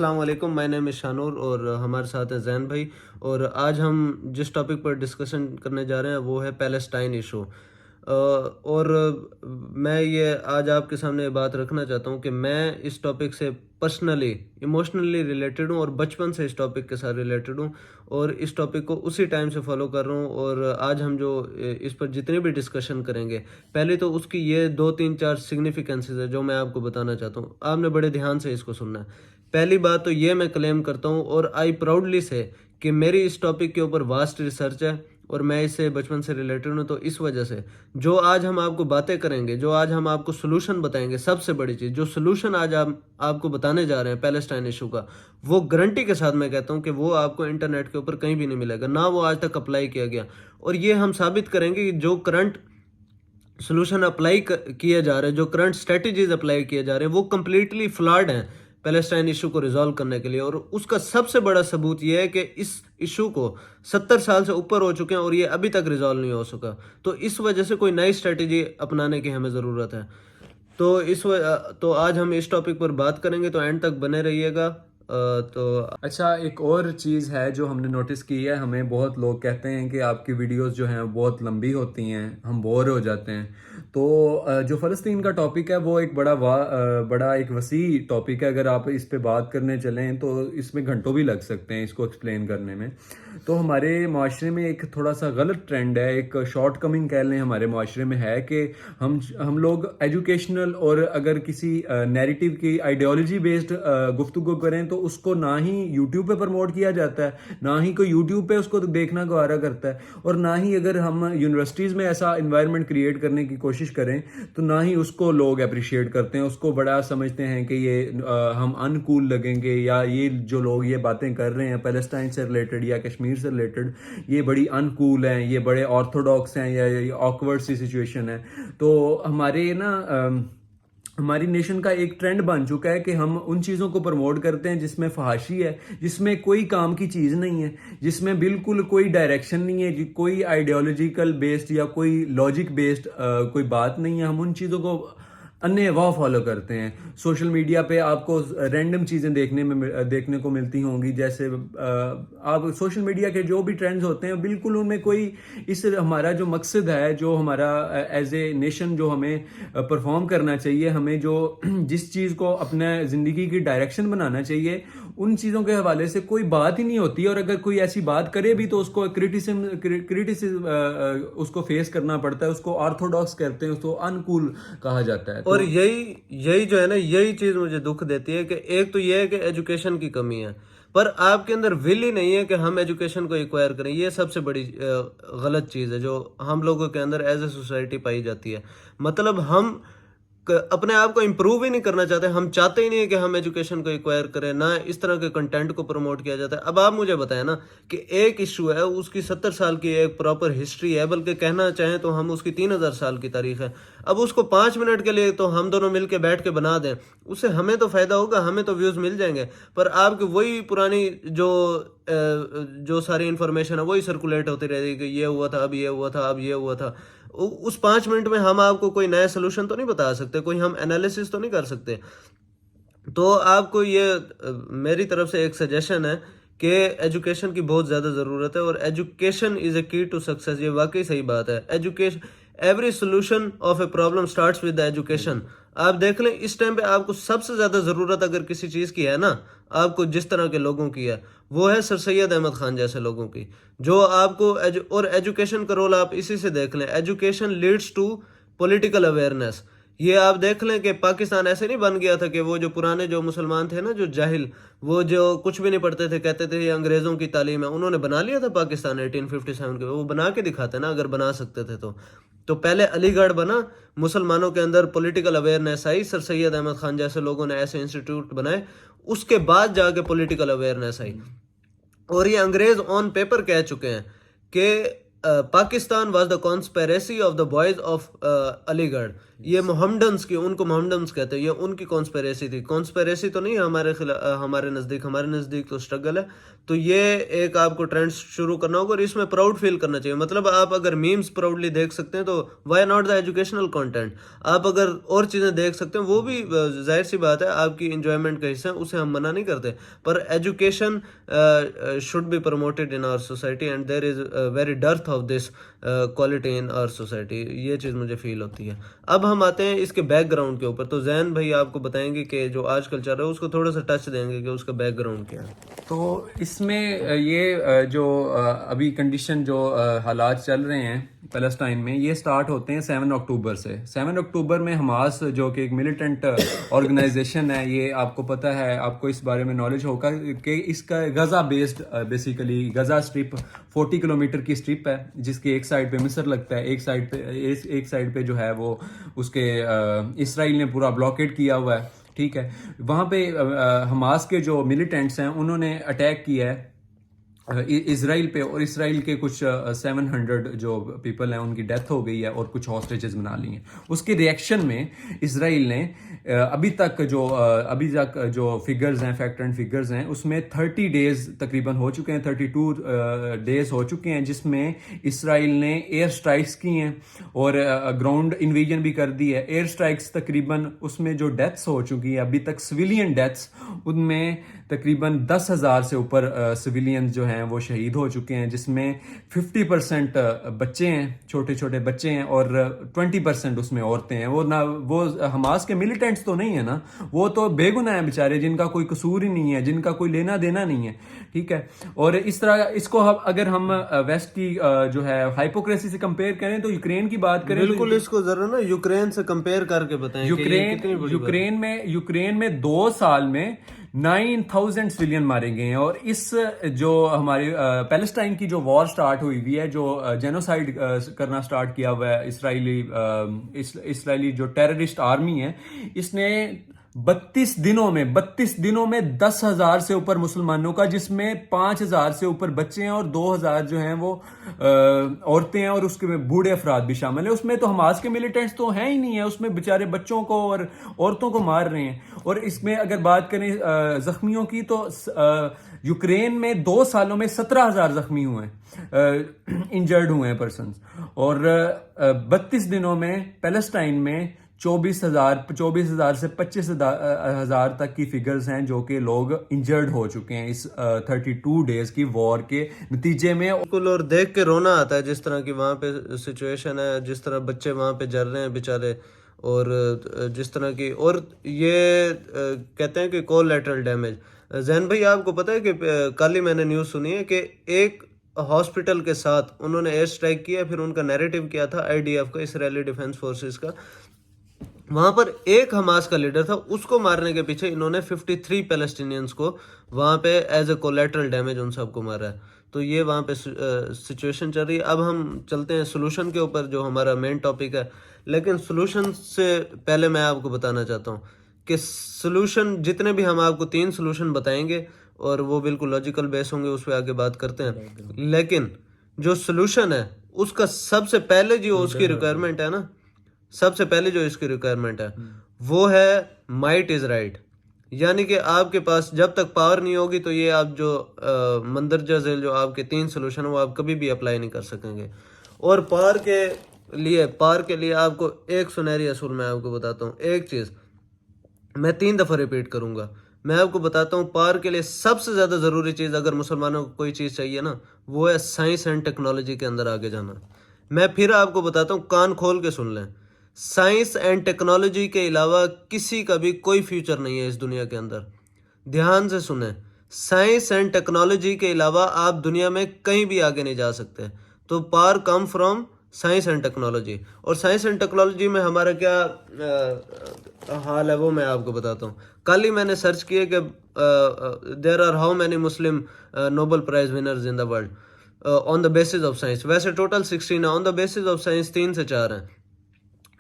السلام علیکم. مائی نیم از شانور اور ہمارے ساتھ ہے زین بھائی. اور آج ہم جس ٹاپک پر ڈسکشن کرنے جا رہے ہیں وہ ہے پیلسٹائن ایشو. اور میں یہ آج آپ کے سامنے یہ بات رکھنا چاہتا ہوں کہ میں اس ٹاپک سے پرسنلی ایموشنلی ریلیٹڈ ہوں اور بچپن سے اس ٹاپک کے ساتھ ریلیٹڈ ہوں اور اس ٹاپک کو اسی ٹائم سے فالو کر رہا ہوں. اور آج ہم جو اس پر جتنی بھی ڈسکشن کریں گے پہلے تو اس کی یہ 2 3 4 سگنیفیکنسز ہے جو میں آپ کو بتانا چاہتا ہوں. آپ نے بڑے دھیان سے اس کو سننا ہے. پہلی بات تو یہ میں کلیم کرتا ہوں اور آئی پراؤڈلی سے کہ میری اس ٹاپک کے اوپر واسٹ ریسرچ ہے اور میں اس سے بچپن سے ریلیٹڈ ہوں. تو اس وجہ سے جو آج ہم آپ کو باتیں کریں گے, جو آج ہم آپ کو سلوشن بتائیں گے, سب سے بڑی چیز جو سلوشن آج آپ کو بتانے جا رہے ہیں پیلسٹائن ایشو کا, وہ گارنٹی کے ساتھ میں کہتا ہوں کہ وہ آپ کو انٹرنیٹ کے اوپر کہیں بھی نہیں ملے گا, نہ وہ آج تک اپلائی کیا گیا. اور یہ ہم ثابت کریں گے کہ جو کرنٹ سلوشن اپلائی کیے جا رہے ہیں, جو کرنٹ اسٹریٹجیز اپلائی کیے جا رہے ہیں, وہ کمپلیٹلی فلاڈ ہیں پیلسٹائن ایشو کو ریزالو کرنے کے لیے. اور اس کا سب سے بڑا ثبوت یہ ہے کہ اس ایشو کو 70 سال سے اوپر ہو چکے ہیں اور یہ ابھی تک ریزالو نہیں ہو سکا. تو اس وجہ سے کوئی نئی اسٹریٹجی اپنانے کی ہمیں ضرورت ہے. تو آج ہم اس ٹاپک پر بات کریں گے, تو اینڈ تک بنے رہیے گا. تو اچھا, ایک اور چیز ہے جو ہم نے نوٹس کی ہے, ہمیں بہت لوگ کہتے ہیں کہ آپ کی ویڈیوز جو ہیں بہت لمبی ہوتی ہیں, ہم بور ہو جاتے ہیں. تو جو فلسطین کا ٹاپک ہے وہ ایک بڑا ایک وسیع ٹاپک ہے. اگر آپ اس پہ بات کرنے چلیں تو اس میں گھنٹوں بھی لگ سکتے ہیں اس کو ایکسپلین کرنے میں. تو ہمارے معاشرے میں ایک تھوڑا سا غلط ٹرینڈ ہے, ایک شارٹ کمنگ کہہ لیں ہمارے معاشرے میں ہے کہ ہم لوگ ایجوکیشنل اور اگر کسی نیریٹیو کی آئیڈیالوجی بیسڈ گفتگو کریں تو اس کو نہ ہی یوٹیوب پہ پروموٹ کیا جاتا ہے, نہ ہی کوئی یوٹیوب پہ اس کو دیکھنا گوارا کرتا ہے, اور نہ ہی اگر ہم یونیورسٹیز میں ایسا انوائرمنٹ کریٹ کرنے کی کوشش کریں تو نہ ہی اس کو لوگ اپریشیٹ کرتے ہیں. اس کو بڑا سمجھتے ہیں کہ یہ ہم ان کول لگیں گے, یا یہ جو لوگ یہ باتیں کر رہے ہیں پیلسٹائن سے ریلیٹڈ یا کشمیر سے ریلیٹڈ یہ بڑی ان کول ہیں, یہ بڑے آرتھوڈاکس ہیں, یا یہ آکورڈ سی سچویشن ہے. تو ہماری نیشن کا ایک ٹرینڈ بن چکا ہے کہ ہم ان چیزوں کو پروموٹ کرتے ہیں جس میں فحاشی ہے, جس میں کوئی کام کی چیز نہیں ہے, جس میں بالکل کوئی ڈائریکشن نہیں ہے, کوئی آئیڈیالوجیکل بیسڈ یا کوئی لاجک بیسڈ کوئی بات نہیں ہے. ہم ان چیزوں کو انے واہ فالو کرتے ہیں. سوشل میڈیا پہ آپ کو رینڈم چیزیں دیکھنے کو ملتی ہوں گی, جیسے آپ سوشل میڈیا کے جو بھی ٹرینڈز ہوتے ہیں بالکل ان میں کوئی ہمارا جو مقصد ہے, جو ہمارا ایز اے نیشن جو ہمیں پرفارم کرنا چاہیے, ہمیں جس چیز کو اپنے زندگی کی ڈائریکشن بنانا چاہیے, ان چیزوں کے حوالے سے کوئی بات ہی نہیں ہوتی. اور اگر کوئی ایسی بات کرے بھی تو اس کو کریٹیسزم اس کو فیس کرنا پڑتا ہے, اس کو آرتھوڈاکس کہتے ہیں, اس کو انکول کہا جاتا ہے. اور یہی جو ہے نا, یہی چیز مجھے دکھ دیتی ہے کہ ایک تو یہ ہے کہ ایجوکیشن کی کمی ہے, پر آپ کے اندر ول ہی نہیں ہے کہ ہم ایجوکیشن کو ایکوائر کریں. یہ سب سے بڑی غلط چیز ہے جو ہم لوگوں کے اندر ایز اے سوسائٹی پائی جاتی ہے. مطلب ہم اپنے آپ کو امپروو ہی نہیں کرنا چاہتے, ہم چاہتے ہی نہیں کہ ہم ایجوکیشن کو ایکوائر کریں, نہ اس طرح کے کنٹینٹ کو پروموٹ کیا جاتا ہے. اب آپ مجھے بتائیں نا کہ ایک ایشو ہے, اس کی 70 سال کی ایک پراپر ہسٹری ہے, بلکہ کہنا چاہیں تو ہم اس کی 3000 سال کی تاریخ ہے. اب اس کو 5 منٹ کے لیے تو ہم دونوں مل کے بیٹھ کے بنا دیں, اس سے ہمیں تو فائدہ ہوگا, ہمیں تو ویوز مل جائیں گے, پر آپ کی وہی پرانی جو ساری انفارمیشن ہے وہی سرکولیٹ ہوتی رہے گی کہ یہ ہوا تھا, اب یہ ہوا تھا, اب یہ ہوا تھا. اس 5 منٹ میں ہم آپ کو کوئی نیا سلوشن تو نہیں بتا سکتے, کوئی ہم انالیسس تو نہیں کر سکتے. تو آپ کو یہ میری طرف سے ایک سجیشن ہے کہ ایجوکیشن کی بہت زیادہ ضرورت ہے, اور ایجوکیشن از اے کی ٹو سکسیس. یہ واقعی صحیح بات ہے. Education every solution of a problem starts with education. آپ دیکھ لیں اس ٹائم پہ آپ کو سب سے زیادہ ضرورت اگر کسی چیز کی ہے نا, آپ کو جس طرح کے لوگوں کی ہے, وہ ہے سر سید احمد خان جیسے لوگوں کی, جو آپ کو اور ایجوکیشن کا رول آپ اسی سے دیکھ لیں. Education leads to political awareness. یہ آپ دیکھ لیں کہ پاکستان ایسے نہیں بن گیا تھا کہ وہ جو پرانے جو مسلمان تھے نا, جو جاہل, وہ جو کچھ بھی نہیں پڑھتے تھے, کہتے تھے یہ انگریزوں کی تعلیم ہے, انہوں نے بنا لیا تھا پاکستان 1857 کے. وہ بنا کے دکھاتے نا اگر بنا سکتے تھے تو پہلے علی گڑھ بنا, مسلمانوں کے اندر پولیٹیکل اویئرنیس آئی, سر سید احمد خان جیسے لوگوں نے ایسے انسٹیٹیوٹ بنائے, اس کے بعد جا کے پولیٹیکل اویئرنیس آئی. اور یہ انگریز آن پیپر کہہ چکے ہیں کہ Pakistan was the conspiracy of the boys of Aligarh. یہ محمڈنس کی، ان کو محمڈنس کہتے ہیں، یہ ان کی کانسپیریسی تھی. کانسپیریسی تو نہیں ہمارے نزدیک تو اسٹرگل ہے. تو یہ ایک آپ کو ٹرینڈ شروع کرنا ہوگا اور اس میں پراؤڈ فیل کرنا چاہیے. مطلب آپ اگر میمز پراؤڈلی دیکھ سکتے ہیں تو why not the educational content. آپ اگر اور چیزیں دیکھ سکتے ہیں وہ بھی ظاہر سی بات ہے آپ کی انجوائمنٹ کا حصہ ہے، اسے ہم منع نہیں کرتے. پر education should be promoted in our society and there is a very dearth of this quality in our society. یہ چیز مجھے فیل ہوتی ہے. اب ہم آتے ہیں اس کے بیک گراؤنڈ کے اوپر. تو زین بھائی آپ کو بتائیں گے کہ جو آج کل چل رہا ہے اس کو تھوڑا سا ٹچ دیں گے کہ اس کا بیک گراؤنڈ کیا ہے. تو اس میں یہ جو ابھی کنڈیشن جو حالات چل رہے ہیں پیلسٹائن میں، یہ سٹارٹ ہوتے ہیں 7 اکتوبر سے. 7 اکتوبر میں حماس جو کہ ایک ملیٹنٹ آرگنائزیشن ہے، یہ آپ کو پتہ ہے، آپ کو اس بارے میں نالج ہوگا کہ اس کا Gaza based basically Gaza strip 40 kilometre کی اسٹرپ ہے، جس کے ایک سائڈ پہ مصر لگتا ہے، ایک سائڈ پہ جو ہے وہ اس کے اسرائیل نے پورا بلاکیڈ کیا ہوا ہے. ٹھیک ہے، وہاں پہ حماس کے جو ملیٹنٹس ہیں انہوں نے اٹیک کیا ہے اسرائیل پہ، اور اسرائیل کے کچھ 700 جو پیپل ہیں ان کی ڈیتھ ہو گئی ہے اور کچھ ہاسٹیجز بنا لی ہیں. اس کے ریئیکشن میں اسرائیل نے ابھی تک جو فگرز ہیں، فیکٹ اینڈ فگرز ہیں، اس میں 30 ڈیز تقریباً ہو چکے ہیں، 32 ڈیز ہو چکے ہیں جس میں اسرائیل نے ایئر سٹرائکس کی ہیں اور گراؤنڈ انویژن بھی کر دی ہے. ایئر سٹرائکس تقریباً اس میں جو ڈیتھس ہو چکی ہیں ابھی تک سویلین ڈیتھس، ان میں تقریباً 10,000 سے اوپر سویلینز جو ہیں وہ شہید ہو چکے ہیں، جس میں 50% بچے ہیں، چھوٹے چھوٹے بچے ہیں، اور 20% اس میں عورتیں ہیں. وہ حماس کے ملیٹنٹس تو نہیں ہے نا، وہ تو بے گناہ ہیں بیچارے، جن کا کوئی قصور ہی نہیں ہے، جن کا کوئی لینا دینا نہیں ہے. ٹھیک ہے، اور اس طرح اس کو اگر ہم ویسٹ کی جو ہے ہائپوکریسی سے کمپیئر کریں تو یوکرین کی بات کریں، بالکل اس کو ذرا نا یوکرین سے کمپیئر کر کے بتائیں. یوکرین میں 2 سال میں 9,000 سویلین مارے گئے ہیں. اور اس جو ہماری پیلسٹائن کی جو وار سٹارٹ ہوئی ہے، جو جینوسائیڈ کرنا سٹارٹ کیا ہوا ہے اسرائیلی جو ٹیررسٹ آرمی ہے، اس نے 32 دنوں میں 10,000 سے اوپر مسلمانوں کا، جس میں 5,000 سے اوپر بچے ہیں اور 2,000 جو ہیں وہ عورتیں ہیں، اور اس کے بوڑھے افراد بھی شامل ہیں. اس میں تو حماس کے ملیٹنٹس تو ہیں ہی نہیں ہیں، اس میں بیچارے بچوں کو اور عورتوں کو مار رہے ہیں. اور اس میں اگر بات کریں زخمیوں کی تو یوکرین میں 2 سالوں میں 17,000 زخمی ہوئے ہیں، انجرڈ ہوئے ہیں پرسنز. اور 32 دنوں میں پیلسٹائن میں 24,000 سے 25,000 تک کی فگرز ہیں جو کہ لوگ انجرڈ ہو چکے ہیں اس 32 ڈیز کی وار کے نتیجے میں. بالکل، اور دیکھ کے رونا آتا ہے جس طرح کی وہاں پہ سچویشن ہے، جس طرح بچے وہاں پہ جل رہے ہیں بیچارے، اور جس طرح کی، اور یہ کہتے ہیں کہ کولیٹرل ڈیمیج. زین بھائی آپ کو پتہ ہے کہ کل ہی میں نے نیوز سنی ہے کہ ایک ہاسپٹل کے ساتھ انہوں نے ایئر اسٹرائک کیا، پھر ان کا نیریٹو کیا تھا IDF کا، اسرائیلی ڈیفنس فورسز کا. وہاں پر ایک حماس کا لیڈر تھا، اس کو مارنے کے پیچھے انہوں نے 53 پیلسٹینینز کو وہاں پہ ایز اے کولیٹرل ڈیمیج ان سب کو مارا ہے. تو یہ وہاں پہ سچویشن چل رہی ہے. اب ہم چلتے ہیں سولوشن کے اوپر جو ہمارا مین ٹاپک ہے. لیکن سولوشن سے پہلے میں آپ کو بتانا چاہتا ہوں کہ سولوشن جتنے بھی ہم آپ کو 3 سولوشن بتائیں گے اور وہ بالکل لاجیکل بیس ہوں گے، اس پہ آگے بات کرتے ہیں. لیکن جو سولوشن ہے اس کا سب سے پہلے جو اس کی ریکوائرمنٹ ہے نا، سب سے پہلے جو اس کی ریکوائرمنٹ ہے وہ ہے مائٹ از رائٹ. یعنی کہ آپ کے پاس جب تک پاور نہیں ہوگی تو یہ آپ جو مندرجہ ذیل جو آپ کے 3 سولوشن ہیں وہ آپ کبھی بھی اپلائی نہیں کر سکیں گے. اور پاور کے لیے آپ کو ایک سنہری اصول میں آپ کو بتاتا ہوں. ایک چیز میں 3 دفعہ ریپیٹ کروں گا. میں آپ کو بتاتا ہوں پاور کے لیے سب سے زیادہ ضروری چیز اگر مسلمانوں کو کوئی چیز چاہیے نا، وہ ہے سائنس اینڈ ٹیکنالوجی کے اندر آگے جانا. میں پھر آپ کو بتاتا ہوں، کان کھول کے سن لیں، سائنس اینڈ ٹیکنالوجی کے علاوہ کسی کا بھی کوئی فیوچر نہیں ہے اس دنیا کے اندر. دھیان سے سنیں، سائنس اینڈ ٹیکنالوجی کے علاوہ آپ دنیا میں کہیں بھی آگے نہیں جا سکتے. تو power come from science and technology. اور سائنس اینڈ ٹیکنالوجی میں ہمارا کیا حال ہے وہ میں آپ کو بتاتا ہوں. کل ہی میں نے سرچ کیا کہ there are how many Muslim Nobel prize winners in the world on the basis of science. ویسے ٹوٹل 16 ہے، on the basis of science 3 سے 4 ہیں.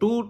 2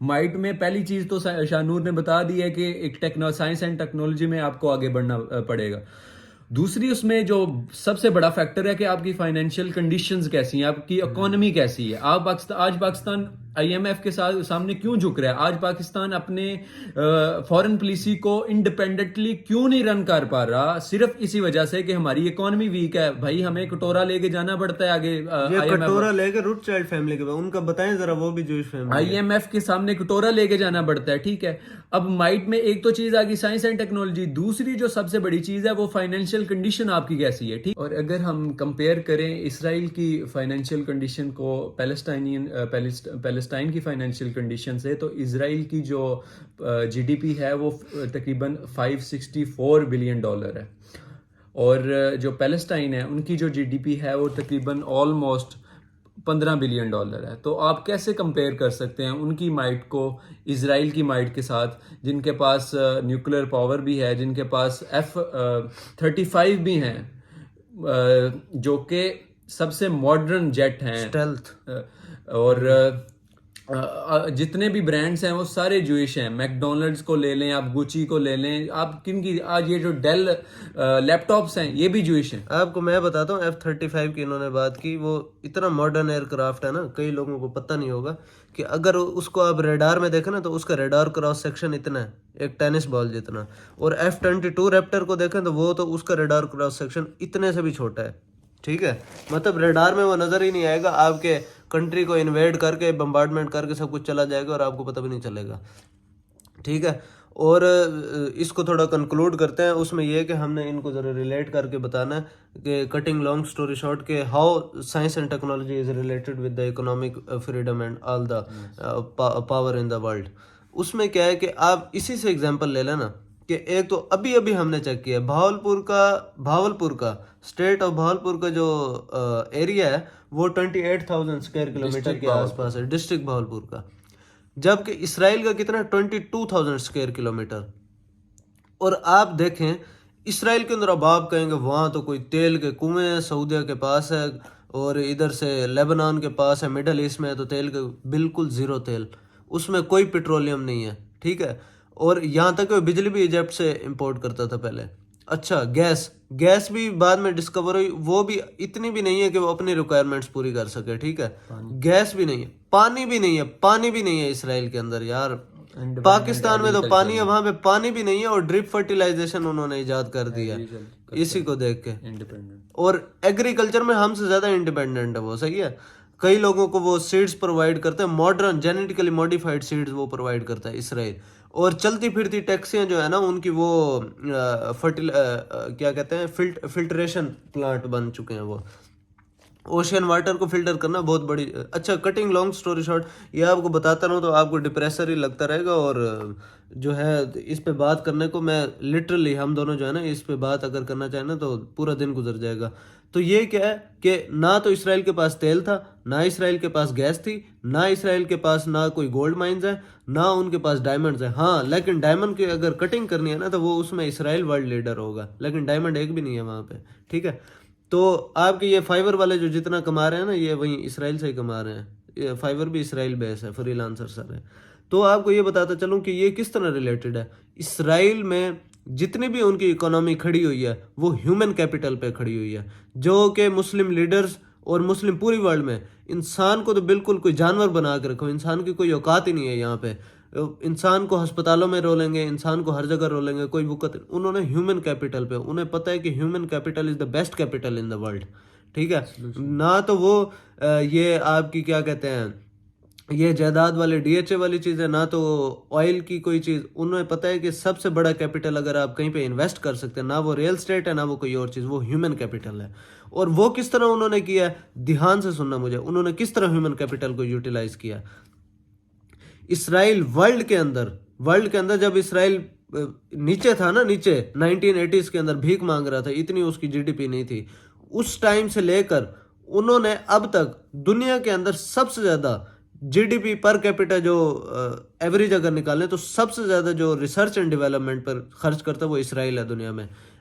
مائٹ میں پہلی چیز تو شاہنور نے بتا دی ہے کہ ایک سائنس اینڈ ٹیکنالوجی میں آپ کو آگے بڑھنا پڑے گا. دوسری اس میں جو سب سے بڑا فیکٹر ہے کہ آپ کی فائنینشیل کنڈیشنز کیسی ہیں, آپ کی اکانومی کیسی ہے. آپ آج پاکستان آئی ایم ایف کے سامنے کیوں جھک رہا ہے؟ آج پاکستان اپنے فارن پالیسی کو انڈیپینڈنٹلی کیوں نہیں رن کر پا رہا؟ صرف اسی وجہ سے کہ ہماری اکانومی ویک ہے. بھائی ہمیں کٹورا لے کے جانا پڑتا ہے آگے. یہ کٹورا لے کے روٹ چائلڈ فیملی کے ان کا بتائیں ذرا, وہ بھی جوش فیملی. آئی ایم ایف کے سامنے کٹورا لے کے جانا پڑتا ہے, ٹھیک ہے. اب مائٹ میں ایک تو چیز آ گئی سائنس اینڈ ٹیکنالوجی, دوسری جو سب سے بڑی چیز ہے وہ فائنینشیل کنڈیشن آپ کی کیسی ہے, ٹھیک. اور اگر ہم کمپیئر کریں اسرائیل کی فائنینشیل کنڈیشن کو پیلسٹائن کی فائنینشیل کنڈیشن سے, تو اسرائیل کی جو جی ڈی پی ہے وہ تقریباً $564 بلین ہے, اور جو پیلسٹائن ہے ان کی جو جی ڈی پی ہے وہ تقریباً آلموسٹ $15 بلین ہے. تو آپ کیسے کمپیئر کر سکتے ہیں ان کی مائٹ کو اسرائیل کی مائٹ کے ساتھ, جن کے پاس نیوکلیر پاور بھی ہے, جن کے پاس F-35 بھی ہیں, جو کہ سب سے ماڈرن جیٹ ہیں, اسٹیلتھ, اور جتنے بھی برانڈز ہیں وہ سارے جوئش ہیں. میک ڈونلڈز کو لے لیں, آپ گوچی کو لے لیں, آپ کن کی, آج یہ جو ڈیل لیپ ٹاپس ہیں یہ بھی جوئش ہیں. آپ کو میں بتاتا ہوں F-35 کی انہوں نے بات کی, وہ اتنا ماڈرن ایئر کرافٹ ہے نا, کئی لوگوں کو پتہ نہیں ہوگا کہ اگر اس کو آپ ریڈار میں دیکھیں نا تو اس کا ریڈار کراس سیکشن اتنا ہے, ایک ٹینس بال جتنا. اور F-22 ریپٹر کو دیکھیں تو وہ تو اس کا ریڈار کراس سیکشن اتنے سے بھی چھوٹا ہے, ٹھیک ہے. مطلب ریڈار میں وہ نظر ہی نہیں آئے گا, آپ کے کنٹری کو انویڈ کر کے بمبارڈمنٹ کر کے سب کچھ چلا جائے گا اور آپ کو پتہ بھی نہیں چلے گا, ٹھیک ہے. اور اس کو تھوڑا کنکلوڈ کرتے ہیں. اس میں یہ کہ ہم نے ان کو ذرا ریلیٹ کر کے بتانا ہے کہ کٹنگ لانگ سٹوری شارٹ کہ how science and technology is related with the economic freedom and all the power in the world. اس میں کیا ہے کہ آپ اسی سے ایگزامپل لے لینا کہ ایک تو ابھی ہم نے چیک کیا بھاولپور کا اسٹیٹ آف بھاولپور کا جو ایریا ہے وہ 28,000 اسکوائر کلومیٹر کے آس پاس ہے, ڈسٹرکٹ بھاولپور کا. جبکہ اسرائیل کا کتنا 22,000 اسکوائر کلومیٹر. اور آپ دیکھیں اسرائیل کے اندر, اب آپ کہیں گے وہاں تو کوئی تیل کے کنویں ہیں, سعودیہ کے پاس ہے, اور ادھر سے لیبنان کے پاس ہے, مڈل ایسٹ میں ہے, تو تیل کے بالکل زیرو تیل, اس میں کوئی پیٹرولیم نہیں ہے, ٹھیک ہے. اور یہاں تک کہ بجلی بھی ایجپٹ سے امپورٹ کرتا تھا پہلے. اچھا گیس بھی بعد میں ڈسکور ہوئی, وہ بھی اتنی بھی نہیں ہے کہ وہ اپنی ریکوائرمنٹس پوری کر سکے, ٹھیک ہے. گیس بھی نہیں ہے, پانی بھی نہیں ہے اسرائیل کے اندر یار. پاکستان میں تو پانی ہے, وہاں پہ پانی بھی نہیں ہے, اور ڈرپ فرٹیلائزیشن انہوں نے ایجاد کر دیا اسی کو دیکھ کے. اور ایگریکلچر میں ہم سے زیادہ انڈیپینڈنٹ ہے وہ, صحیح ہے. کئی لوگوں کو وہ سیڈز پرووائڈ کرتے ہیں, ماڈرن جینیٹیکلی موڈیفائڈ سیڈز وہ پرووائڈ کرتا ہے اسرائیل. اور چلتی پھرتی ٹیکسیاں جو ہے نا ان کی وہ کیا کہتے ہیں فلٹریشن پلانٹ بن چکے ہیں, وہ اوشین واٹر کو فلٹر کرنا بہت بڑی. اچھا کٹنگ لانگ سٹوری شارٹ, یہ آپ کو بتاتا رہوں تو آپ کو ڈپریسر ہی لگتا رہے گا, اور جو ہے اس پہ بات کرنے کو میں لٹرلی ہم دونوں جو ہے نا اس پہ بات اگر کرنا چاہیں نا تو پورا دن گزر جائے گا. تو یہ کیا ہے کہ نہ تو اسرائیل کے پاس تیل تھا, نہ اسرائیل کے پاس گیس تھی, نہ اسرائیل کے پاس نہ کوئی گولڈ مائنز ہیں, نہ ان کے پاس ڈائمنڈز ہیں. ہاں لیکن ڈائمنڈ کی اگر کٹنگ کرنی ہے نا تو وہ اس میں اسرائیل ورلڈ لیڈر ہوگا, لیکن ڈائمنڈ ایک بھی نہیں ہے وہاں پہ, ٹھیک ہے. تو آپ کے یہ فائبر والے جو جتنا کما رہے ہیں نا یہ وہیں اسرائیل سے ہی کما رہے ہیں, یہ فائبر بھی اسرائیل بیس ہے, فری لانسر سر ہے. تو آپ کو یہ بتاتا چلوں کہ یہ کس طرح ریلیٹڈ ہے. اسرائیل میں جتنی بھی ان کی اکانومی کھڑی ہوئی ہے وہ ہیومن کیپٹل پہ کھڑی ہوئی ہے, جو کہ مسلم لیڈرز اور مسلم پوری ورلڈ میں انسان کو تو بالکل کوئی جانور بنا کے رکھو, انسان کی کوئی اوقات ہی نہیں ہے یہاں پہ. انسان کو ہسپتالوں میں رولیں گے, انسان کو ہر جگہ رولیں گے, کوئی وقت. انہوں نے ہیومن کیپٹل پہ, انہیں پتہ ہے کہ human capital is the best capital in the world, ٹھیک ہے. نہ تو وہ یہ آپ کی کیا کہتے ہیں یہ جائیداد والے ڈی ایچ اے والی چیز ہے, نہ تو آئل کی کوئی چیز. انہیں پتہ ہے کہ سب سے بڑا کیپٹل اگر آپ کہیں پہ انویسٹ کر سکتے ہیں, نہ وہ ریئل اسٹیٹ ہے نہ وہ کوئی اور چیز, وہ ہیومن کیپٹل ہے. اور وہ کس طرح انہوں نے کیا ہے, دھیان سے سننا مجھے, انہوں نے کس طرح ہیومن کیپٹل کو یوٹیلائز کیا. اسرائیل ورلڈ کے اندر جب اسرائیل نیچے تھا نا, نیچے 1980s کے اندر بھیک مانگ رہا تھا, اتنی اس کی جی ڈی پی نہیں تھی, اس ٹائم سے لے کر انہوں نے اب تک دنیا کے اندر سب سے زیادہ G D P per capita جو ایوریج اگر نکالیں تو سب سے زیادہ جو ریسرچ اینڈ ڈیولپمنٹ پر خرچ کرتا ہے وہ اسرائیل ہے دنیا میں.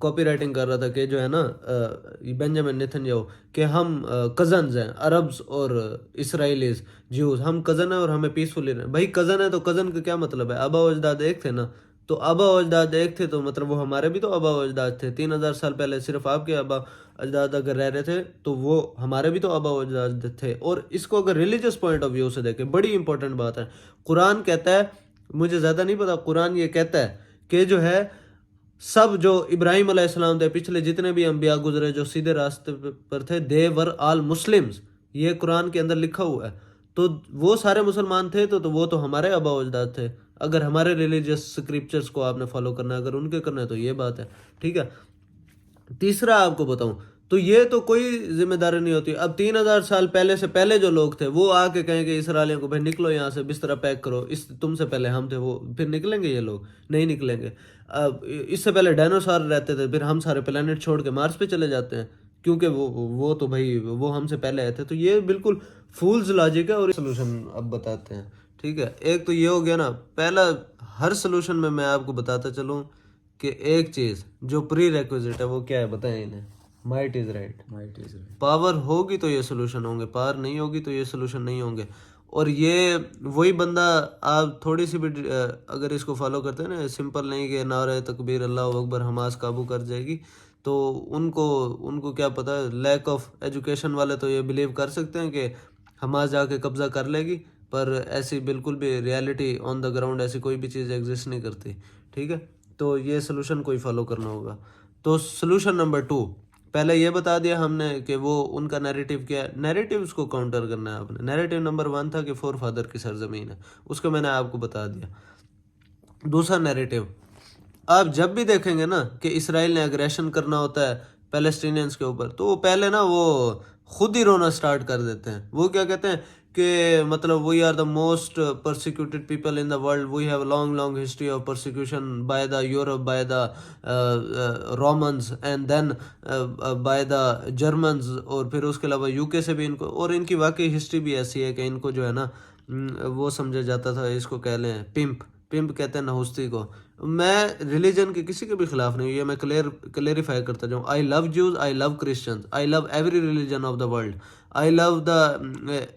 کاپی رائٹنگ کر رہا تھا کہ جو ہے نا بینجامن نیتنیاہو کہ ہم کزنز ہیں عربز اور اسرائیلیز جیوز، ہم کزن ہیں اور ہمیں پیسفلی رہیں. بھائی کزن ہے تو کزن کا کیا مطلب ہے؟ آبا و اجداد ایک تھے نا. تو آبا و اجداد ایک تھے تو مطلب وہ ہمارے بھی تو آبا و اجداد تھے. 3000 سال پہلے صرف آپ کے آبا اجداد اگر رہ رہے تھے تو وہ ہمارے بھی تو آبا و اجداد تھے. اور اس کو اگر ریلیجس پوائنٹ آف ویو سے دیکھیں، بڑی امپورٹنٹ بات ہے. قرآن کہتا ہے، مجھے زیادہ نہیں پتا، قرآن یہ کہتا ہے کہ جو ہے سب جو ابراہیم علیہ السلام تھے، پچھلے جتنے بھی انبیاء گزرے جو سیدھے راستے پر تھے، دے ور آل مسلمز. یہ قرآن کے اندر لکھا ہوا ہے. تو وہ سارے مسلمان تھے تو وہ تو ہمارے آبا و اجداد تھے. اگر ہمارے ریلیجس اسکرپچرس کو آپ نے فالو کرنا ہے، اگر ان کے کرنا ہے تو یہ بات ہے. ٹھیک ہے. تیسرا آپ کو بتاؤں تو یہ تو کوئی ذمہ داری نہیں ہوتی. اب 3000 سال پہلے سے پہلے جو لوگ تھے وہ آ کے کہیں کہ اسرائیلیوں کو بھائی نکلو یہاں سے، بستر پیک کرو، اس تم سے پہلے ہم تھے. وہ پھر نکلیں گے؟ یہ لوگ نہیں نکلیں گے. اب اس سے پہلے ڈائنوسار رہتے تھے، پھر ہم سارے پلانٹ چھوڑ کے مارس پہ چلے جاتے ہیں کیونکہ وہ تو بھائی وہ ہم سے پہلے آئے تھے. تو یہ بالکل فولز لاجک ہے. اور سلوشن اب بتاتے ہیں. ٹھیک ہے. ایک تو یہ ہو گیا نا پہلا. ہر سلوشن میں آپ کو بتاتا چلوں کہ ایک چیز جو پری ریکویزٹ ہے وہ کیا ہے، بتائیں انہیں. Might is right. پاور ہوگی تو یہ سلوشن ہوں گے، پاور نہیں ہوگی تو یہ سلوشن نہیں ہوں گے. اور یہ وہی بندہ آپ تھوڑی سی بھی اگر اس کو فالو کرتے ہیں نا، سمپل نہیں کہ نعرہ تکبیر اللہ اکبر حماس قابو کر جائے گی، تو ان کو کیا پتہ. لیک آف ایجوکیشن والے تو یہ بلیو کر سکتے ہیں کہ حماس جا کے قبضہ کر لے گی، پر ایسی بالکل بھی ریالٹی آن دا گراؤنڈ ایسی کوئی بھی چیز ایگزسٹ نہیں کرتی. ٹھیک ہے. تو یہ سلوشن کوئی فالو کرنا ہوگا. تو سلوشن نمبر 2 پہلے یہ بتا دیا ہم نے کہ وہ ان کا نیریٹیو کیا ہے. نیریٹیوز کو کاؤنٹر کرنا ہے آپ نے. نیریٹیو نمبر 1 تھا کہ فور فادر کی سرزمین ہے، اس کو میں نے آپ کو بتا دیا. دوسرا نیریٹیو آپ جب بھی دیکھیں گے نا کہ اسرائیل نے اگریشن کرنا ہوتا ہے پیلسٹینینز کے اوپر، تو وہ پہلے نا وہ خود ہی رونا سٹارٹ کر دیتے ہیں. وہ کیا کہتے ہیں کہ مطلب we are the most persecuted people in the world, we have long history of persecution by the Europe, by the Romans and then by the Germans, اور پھر اس کے علاوہ یو کے سے بھی ان کو. اور ان کی واقعی ہسٹری بھی ایسی ہے کہ ان کو جو ہے نا وہ سمجھا جاتا تھا، اس کو کہہ لیں پمپ کہتے ہیں نہستی کو. میں ریلیجن کے کسی کے بھی خلاف نہیں ہوں، یہ میں کلیریفائی کرتا جاؤں. I love Jews, I love Christians, I love every religion of the world, I love the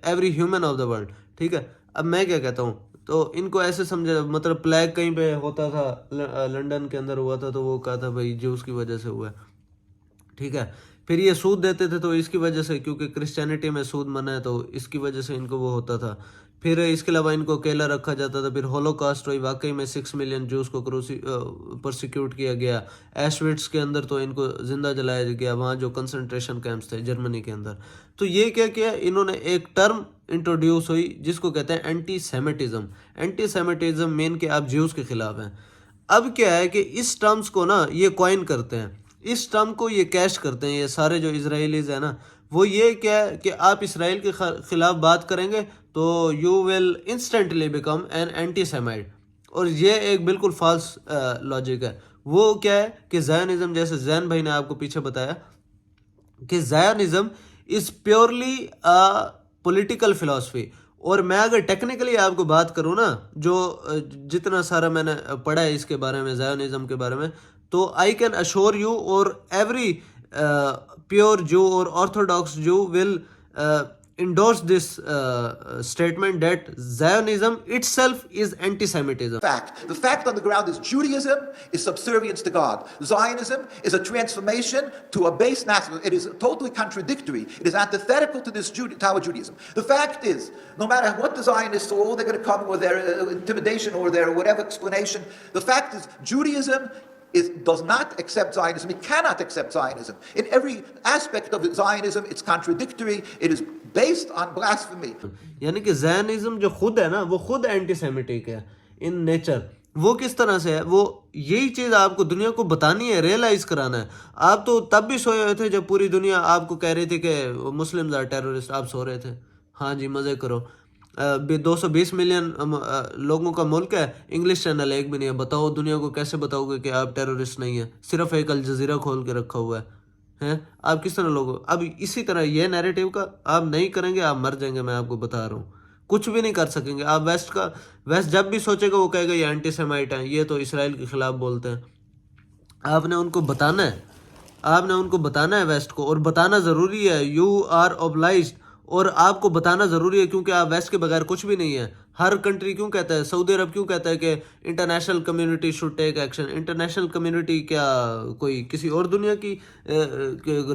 every human of the world. ٹھیک ہے. اب میں کیا کہتا ہوں، تو ان کو ایسے سمجھا، مطلب پلیگ کہیں پہ ہوتا تھا، لنڈن کے اندر ہوا تھا تو وہ کہا تھا بھائی جوز کی وجہ سے ہوا ہے. ٹھیک ہے. پھر یہ سود دیتے تھے تو اس کی وجہ سے، کیونکہ کرسچینٹی میں سود منع ہے تو اس کی وجہ سے ان کو وہ ہوتا تھا. پھر اس کے علاوہ ان کو اکیلا رکھا جاتا تھا. پھر ہولوکاسٹ ہوئی، واقعی میں 6 ملین جوز کو پرسیکیوٹ کیا گیا. ایشوٹس کے اندر تو ان کو زندہ جلایا گیا، وہاں جو کنسنٹریشن کیمپس تھے جرمنی کے اندر. تو یہ کیا کیا انہوں نے، ایک ٹرم انٹروڈیوس ہوئی جس کو کہتے ہیں اینٹی سیمیٹزم. اینٹی سیمیٹزم مین کہ آپ جیوز کے خلاف ہیں. اب کیا ہے کہ اس ٹرمز کو نا یہ کوائن کرتے ہیں، اس ٹرم کو یہ کیش کرتے ہیں، یہ سارے جو اسرائیلیز ہیں نا، وہ یہ کیا ہے کہ آپ اسرائیل کے خلاف بات کریں گے تو you will instantly become an anti Semite. اور یہ ایک بالکل فالس لاجک ہے. وہ کیا ہے کہ زائنزم، جیسے زین بھائی نے آپ کو پیچھے بتایا کہ Zionism is purely political philosophy. اور میں اگر ٹیکنیکلی آپ کو بات کروں نا، جو جتنا سارا میں نے پڑھا ہے اس کے بارے میں، زائنزم کے بارے میں، تو آئی کین اشور یو اور ایوری پیور جو اور آرتھوڈاکس جو ول endorse this statement that Zionism itself is anti-Semitism. The fact on the ground is Judaism is subservience to God. Zionism is a transformation to a base nationalism. It is totally contradictory. It is antithetical to this Tower Judaism. The fact is, no matter what the Zionists or they're going to come with their intimidation or their whatever explanation, the fact is Judaism does not accept Zionism. It cannot accept Zionism. In every aspect of Zionism, it's contradictory. It is based on blasphemy. یعنی کہ Zionism جو خود ہے نا، وہ خود anti Semitic ہے in nature. وہ کس طرح سے ہے؟ وہ یہی چیز آپ کو دنیا کو بتانی ہے، ریئلائز کرانا ہے. آپ تو تب بھی سوئے ہوئے تھے جب پوری دنیا آپ کو کہہ رہی تھی کہ مسلمز آر ٹیررسٹ. آپ سو رہے تھے. ہاں جی مزے کرو. 220 ملین لوگوں کا ملک ہے، انگلش چینل ایک بھی نہیں ہے. بتاؤ دنیا کو کیسے بتاؤ گے کہ آپ ٹیررسٹ نہیں ہیں؟ صرف ایک الجزیرہ کھول کے رکھا ہوا ہے. آپ کس طرح لوگوں؟ اب اسی طرح یہ نیریٹیو کا آپ نہیں کریں گے، آپ مر جائیں گے. میں آپ کو بتا رہا ہوں کچھ بھی نہیں کر سکیں گے آپ. ویسٹ جب بھی سوچے گا وہ کہے گا یہ اینٹی سیمائٹ ہیں، یہ تو اسرائیل کے خلاف بولتے ہیں. آپ نے ان کو بتانا ہے ویسٹ کو, اور بتانا ضروری ہے. یو آر obliged, اور آپ کو بتانا ضروری ہے کیونکہ آپ ویسٹ کے بغیر کچھ بھی نہیں ہے. ہر کنٹری کیوں کہتا ہے, سعودی عرب کیوں کہتا ہے کہ international community should take action. International community کیا کوئی کسی اور دنیا کی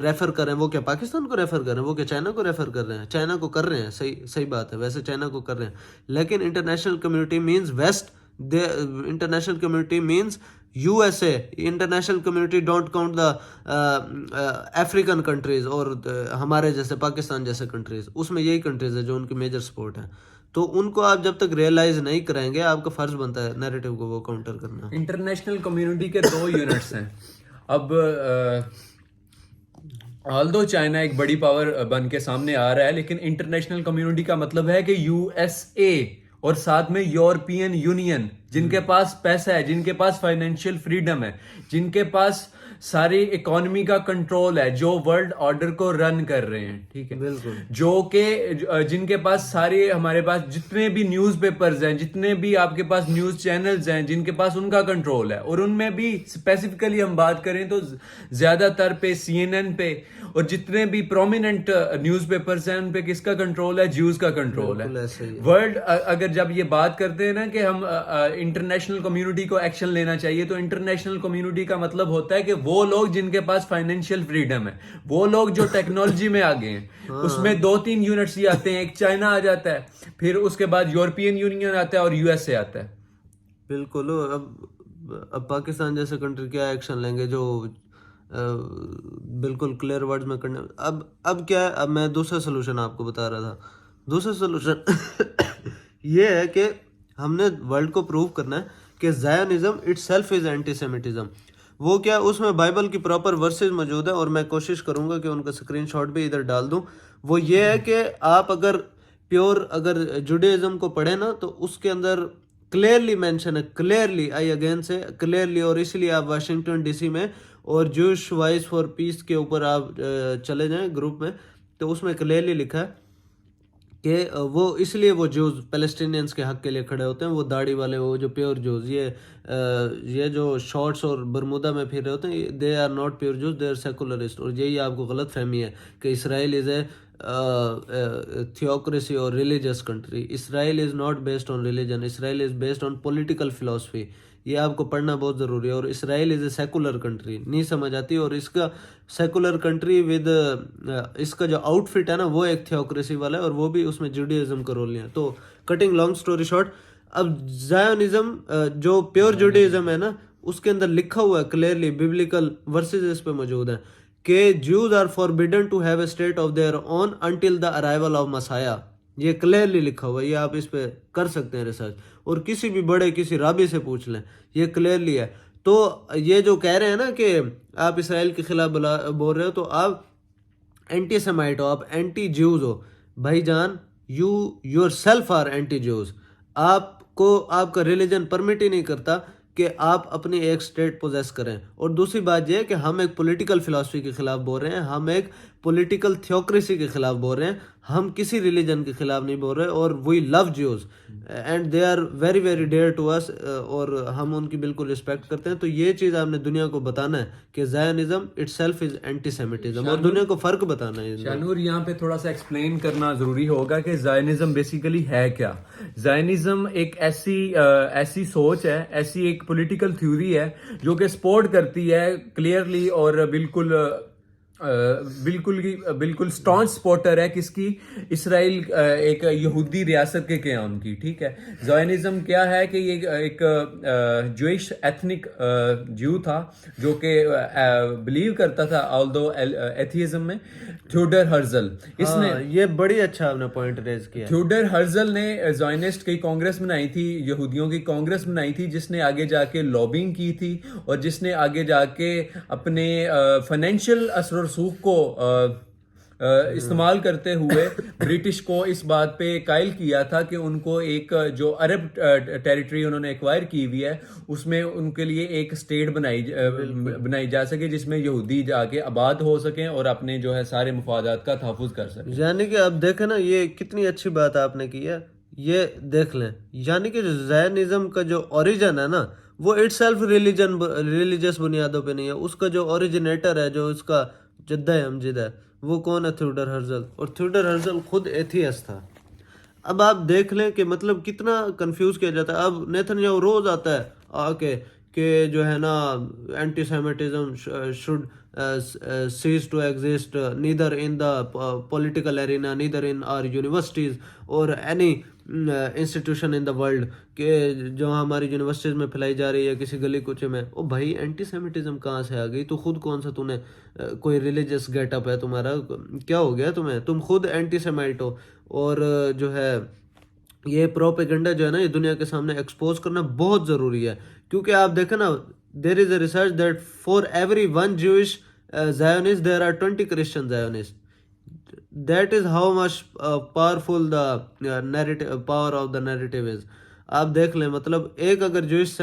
ریفر کر رہے ہیں؟ وہ کیا پاکستان کو ریفر کر رہے ہیں؟ وہ کیا چائنا کو ریفر کر رہے ہیں؟ چائنا کو کر رہے ہیں, صحیح بات ہے, ویسے چائنا کو کر رہے ہیں, لیکن international community means West. International community means USA. International community don't count the African countries اور ہمارے جیسے پاکستان جیسے کنٹریز. اس میں یہی کنٹریز ہے جو ان کی میجر سپورٹ ہیں. تو ان کو آپ جب تک ریئلائز نہیں کریں گے, آپ کا فرض بنتا ہے نیریٹو کو وہ کاؤنٹر کرنا. انٹرنیشنل کمیونٹی کے 2 یونٹس ہیں. اب آلدو چائنا ایک بڑی پاور بن کے سامنے آ رہا ہے, لیکن انٹرنیشنل کمیونٹی کا مطلب ہے کہ USA اور ساتھ میں یورپین یونین, جن کے پاس پیسہ ہے, جن کے پاس فائنینشیل فریڈم ہے, جن کے پاس ساری اکانومی کا کنٹرول ہے, جو ورلڈ آرڈر کو رن کر رہے ہیں, ٹھیک ہے, بالکل, جو کہ جن کے پاس سارے, ہمارے پاس جتنے بھی نیوز پیپرز ہیں, جتنے بھی آپ کے پاس نیوز چینلز ہیں, جن کے پاس ان کا کنٹرول ہے. اور ان میں بھی اسپیسیفکلی ہم بات کریں تو زیادہ تر پہ CNN پہ اور جتنے بھی پرومیننٹ نیوز پیپرز ہیں ان پہ کس کا کنٹرول ہے؟ جیوز کا کنٹرول ہے. ورلڈ اگر جب یہ بات کرتے ہیں نا کہ ہم انٹرنیشنل کمیونٹی کو ایکشن لینا چاہیے, تو انٹرنیشنل کمیونٹی کا مطلب ہوتا ہے کہ وہ لوگ جن کے پاس فائنینشیل فریڈم ہے, وہ لوگ جو ٹیکنالوجی میں آگے ہیں, اس میں 2-3 یونٹس ہی آتے ہیں. ایک چائنا آ جاتا ہے, پھر اس کے بعد یورپین یونین آتا ہے اور USA آتا ہے. بالکل. اب پاکستان جیسے کنٹری کیا ایکشن لیں گے جو بالکل کلیئر ورڈز میں کرنے. اب کیا ہے, اب میں دوسرا سلوشن آپ کو بتا رہا تھا. دوسرا سلوشن یہ ہے کہ ہم نے ورلڈ کو پروو کرنا ہے کہ زائونزم it self is anti Semitism. وہ کیا, اس میں بائبل کی پراپر ورسز موجود ہیں, اور میں کوشش کروں گا کہ ان کا اسکرین شاٹ بھی ادھر ڈال دوں. وہ یہ ہے کہ آپ اگر جوڈیزم کو پڑھیں نا, تو اس کے اندر کلیئرلی مینشن ہے, کلیئرلی, آئی اگین سے کلیئرلی, اور اس لیے آپ واشنگٹن DC میں اور جوش وائس فار پیس کے اوپر آپ چلے جائیں گروپ میں, تو اس میں کلیئرلی لکھا ہے کہ وہ اس لیے وہ جوز پیلسٹینینس کے حق کے لیے کھڑے ہوتے ہیں. وہ داڑھی والے, وہ جو پیور جوز, یہ جو شارٹس اور برمودا میں پھر رہے ہوتے ہیں, they are not pure Jews, they are secularist. اور یہی آپ کو غلط فہمی ہے کہ اسرائیل از اے تھیوکریسی اور religious country. Israel is not based on religion, Israel is based on political philosophy. یہ آپ کو پڑھنا بہت ضروری ہے. اور اسرائیل از اے سیکولر کنٹری, نہیں سمجھ آتی. اور اس کا سیکولر کنٹری ود اس کا جو آؤٹ فٹ ہے نا, وہ ایک تھیوکریسی والا ہے, اور وہ بھی اس میں جوڈیزم کا رول نہیں ہے. تو کٹنگ لانگ سٹوری شارٹ, اب زائونزم جو پیور جوڈیزم ہے نا, اس کے اندر لکھا ہوا ہے کلیئرلی, بیبلیکل ورسز اس پہ موجود ہیں کہ Jews are forbidden to have a state of their own until the arrival of Messiah. یہ کلیئرلی لکھا ہوا ہے, یہ آپ اس پہ کر سکتے ہیں ریسرچ, اور کسی بھی بڑے کسی رابی سے پوچھ لیں, یہ کلیئرلی ہے. تو یہ جو کہہ رہے ہیں نا کہ آپ اسرائیل کے خلاف بول رہے ہو, تو آپ اینٹی سیمائٹ ہو, آپ اینٹی جیوز ہو. بھائی جان, yourself are anti Jews. آپ کو آپ کا ریلیجن پرمٹ ہی نہیں کرتا کہ آپ اپنی ایک سٹیٹ پوزیس کریں. اور دوسری بات یہ ہے کہ ہم ایک پولیٹیکل فلاسفی کے خلاف بول رہے ہیں, ہم ایک پولیٹیکل تھیوکریسی کے خلاف بول رہے ہیں, ہم کسی ریلیجن کے خلاف نہیں بول رہے. اور we love Jews and they are very very dear to us, اور ہم ان کی بالکل رسپیکٹ کرتے ہیں. تو یہ چیز آپ نے دنیا کو بتانا ہے کہ زائونزم it self is anti Semitism, اور دنیا کو فرق بتانا ہے. شانور, یہاں پہ تھوڑا سا ایکسپلین کرنا ضروری ہوگا کہ زائنزم بیسیکلی ہے کیا. زائنزم ایک ایسی سوچ ہے, ایسی ایک پولیٹیکل تھیوری ہے جو کہ سپورٹ کرتی ہے کلیئرلی اور بالکل اسٹانچ سپورٹر ہے کس کی؟ اسرائیل ایک یہودی ریاست کے قیام کی. ٹھیک ہے, زائنزم کیا ہے کہ یہ ایک جوئش ایتھنک جیو تھا جو کہ بلیو کرتا تھا آلدو ایتھیزم میں. تھیوڈر ہرزل, اس نے یہ بڑی اچھا آپ نے پوائنٹ ریز کیا. تھیوڈر ہرزل نے زائنسٹ کی کانگریس بنائی تھی, یہودیوں کی کانگریس بنائی تھی, جس نے آگے جا کے لابنگ کی تھی, اور جس نے آگے جا کے اپنے فائنینشیل اثر و رسوخ کو استعمال کرتے ہوئے برٹش کو اس بات پہ قائل کیا تھا کہ ان کو ایک جو عرب ٹیریٹری انہوں نے ایکوائر کی ہوئی ہے, اس میں ان کے لیے ایک اسٹیٹ بنائی جا سکے جس میں یہودی جا کے آباد ہو سکیں اور اپنے جو ہے سارے مفادات کا تحفظ کر سکیں. یعنی کہ اب دیکھیں نا, یہ کتنی اچھی بات آپ نے کی ہے, یہ دیکھ لیں. یعنی کہ جو زائنزم کا جو اوریجن ہے نا, وہ اٹ سیلف ریلیجس بنیادوں پہ نہیں ہے. اس کا جو اوریجنیٹر ہے, جو اس کا جدہ امجد ہے, وہ کون ہے؟ تھیوڈر ہرزل. اور تھیوڈر ہرزل خود ایتھیسٹ تھا. اب آپ دیکھ لیں کہ مطلب کتنا کنفیوز کیا جاتا ہے. اب نیتن یاہو روز آتا ہے آ کے کہ جو ہے نا anti Semitism should cease to exist neither in the political arena, neither in our universities or any institution in the world, کہ جو ہماری یونیورسٹیز میں پھیلائی جا رہی ہے کسی گلی کوچے میں. او بھائی اینٹی سیمیٹزم کہاں سے آ گئی؟ تو خود کون سا تو نے کوئی ریلیجس گیٹ اپ ہے تمہارا؟ کیا ہو گیا تمہیں؟ تم خود اینٹی سیمیٹ ہو. اور جو ہے یہ پروپیگنڈا جو ہے نا یہ دنیا کے سامنے ایکسپوز کرنا بہت ضروری ہے. کیونکہ آپ دیکھیں نا, there is a research that for every one Jewish Zionist there are 20 Christian Zionists. That is how much powerful the power of the narrative is. آپ دیکھ لیں مطلب ایک اگر جوئش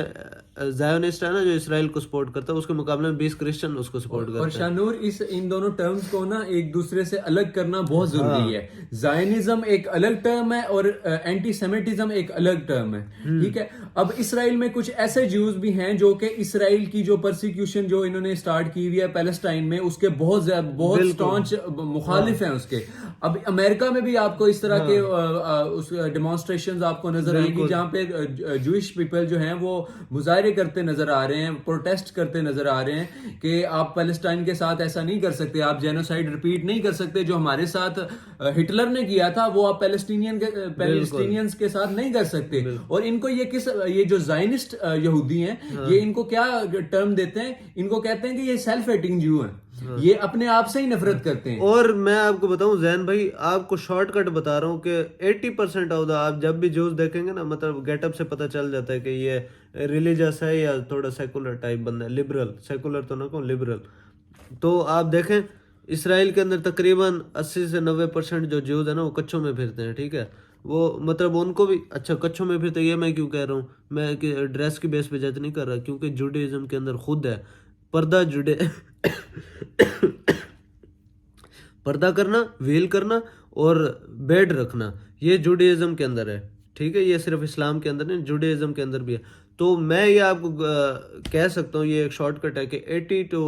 زائونسٹ ہے نا جو اسرائیل کو سپورٹ کرتا ہے, اس کے مقابلے میں 20 کرسچن اس کو سپورٹ کرتے ہیں. اور شانور ان دونوں ٹرمز کو نا ایک دوسرے سے الگ کرنا بہت ضروری ہے. زائنزم ایک الگ ٹرم ہے اور اینٹی سیمیٹزم ایک الگ ٹرم ہے, ٹھیک ہے. اب اسرائیل میں کچھ ایسے جیوز بھی ہیں جو کہ اسرائیل کی جو پرسیکیوشن جو انہوں نے سٹارٹ کی ہوئی ہے پیلسٹائن میں, اس کے بہت اسٹانچ مخالف ہیں اس کے. اب امریکہ میں بھی آپ کو اس طرح کے ڈیمانسٹریشنز آپ کو نظر آئیں گی جہاں پہ جوئش پیپل جو ہیں وہ مظاہرے کرتے نظر آ رہے ہیں, پروٹیسٹ کرتے نظر آ رہے ہیں کہ آپ پیلسٹائن کے ساتھ ایسا نہیں کر سکتے, آپ جینوسائیڈ ریپیٹ نہیں کر سکتے. جو ہمارے ساتھ ہٹلر نے کیا تھا وہ آپ پیلسٹینینز کے ساتھ نہیں کر سکتے. اور ان کو یہ جو زائنسٹ یہودی ہیں یہ ان کو کیا ٹرم دیتے ہیں؟ ان کو کہتے ہیں کہ یہ سیلف ہیٹنگ جو ہیں, یہ اپنے آپ سے ہی نفرت کرتے ہیں. اور میں آپ کو بتاؤں زین بھائی, آپ کو شارٹ کٹ بتا رہا ہوں کہ 80% آف دا آپ جب بھی جوز دیکھیں گے نا, مطلب گیٹ اپ سے پتہ چل جاتا ہے کہ یہ ریلیجس ہے یا تھوڑا سیکولر ٹائپ بندہ ہے, لبرل, سیکولر تو نہ کہوں لبرل. تو آپ دیکھیں اسرائیل کے اندر تقریباً 80 سے 90% جو جوز ہے نا وہ کچھوں میں پھرتے ہیں, ٹھیک ہے. وہ مطلب ان کو بھی اچھا کچھوں میں پھرتے, یہ میں کیوں کہہ رہا ہوں, میں ڈریس کی بیس پہ جج نہیں کر رہا, کیونکہ جوڈیزم کے اندر خود ہے پردہ پردہ کرنا, ویل کرنا اور بیڈ رکھنا, یہ جوڈیزم کے اندر ہے, ٹھیک ہے. یہ صرف اسلام کے اندر نہیں, جوڈیزم کے اندر بھی ہے. تو میں یہ آپ کو کہہ سکتا ہوں, یہ ایک شارٹ کٹ ہے کہ 80 to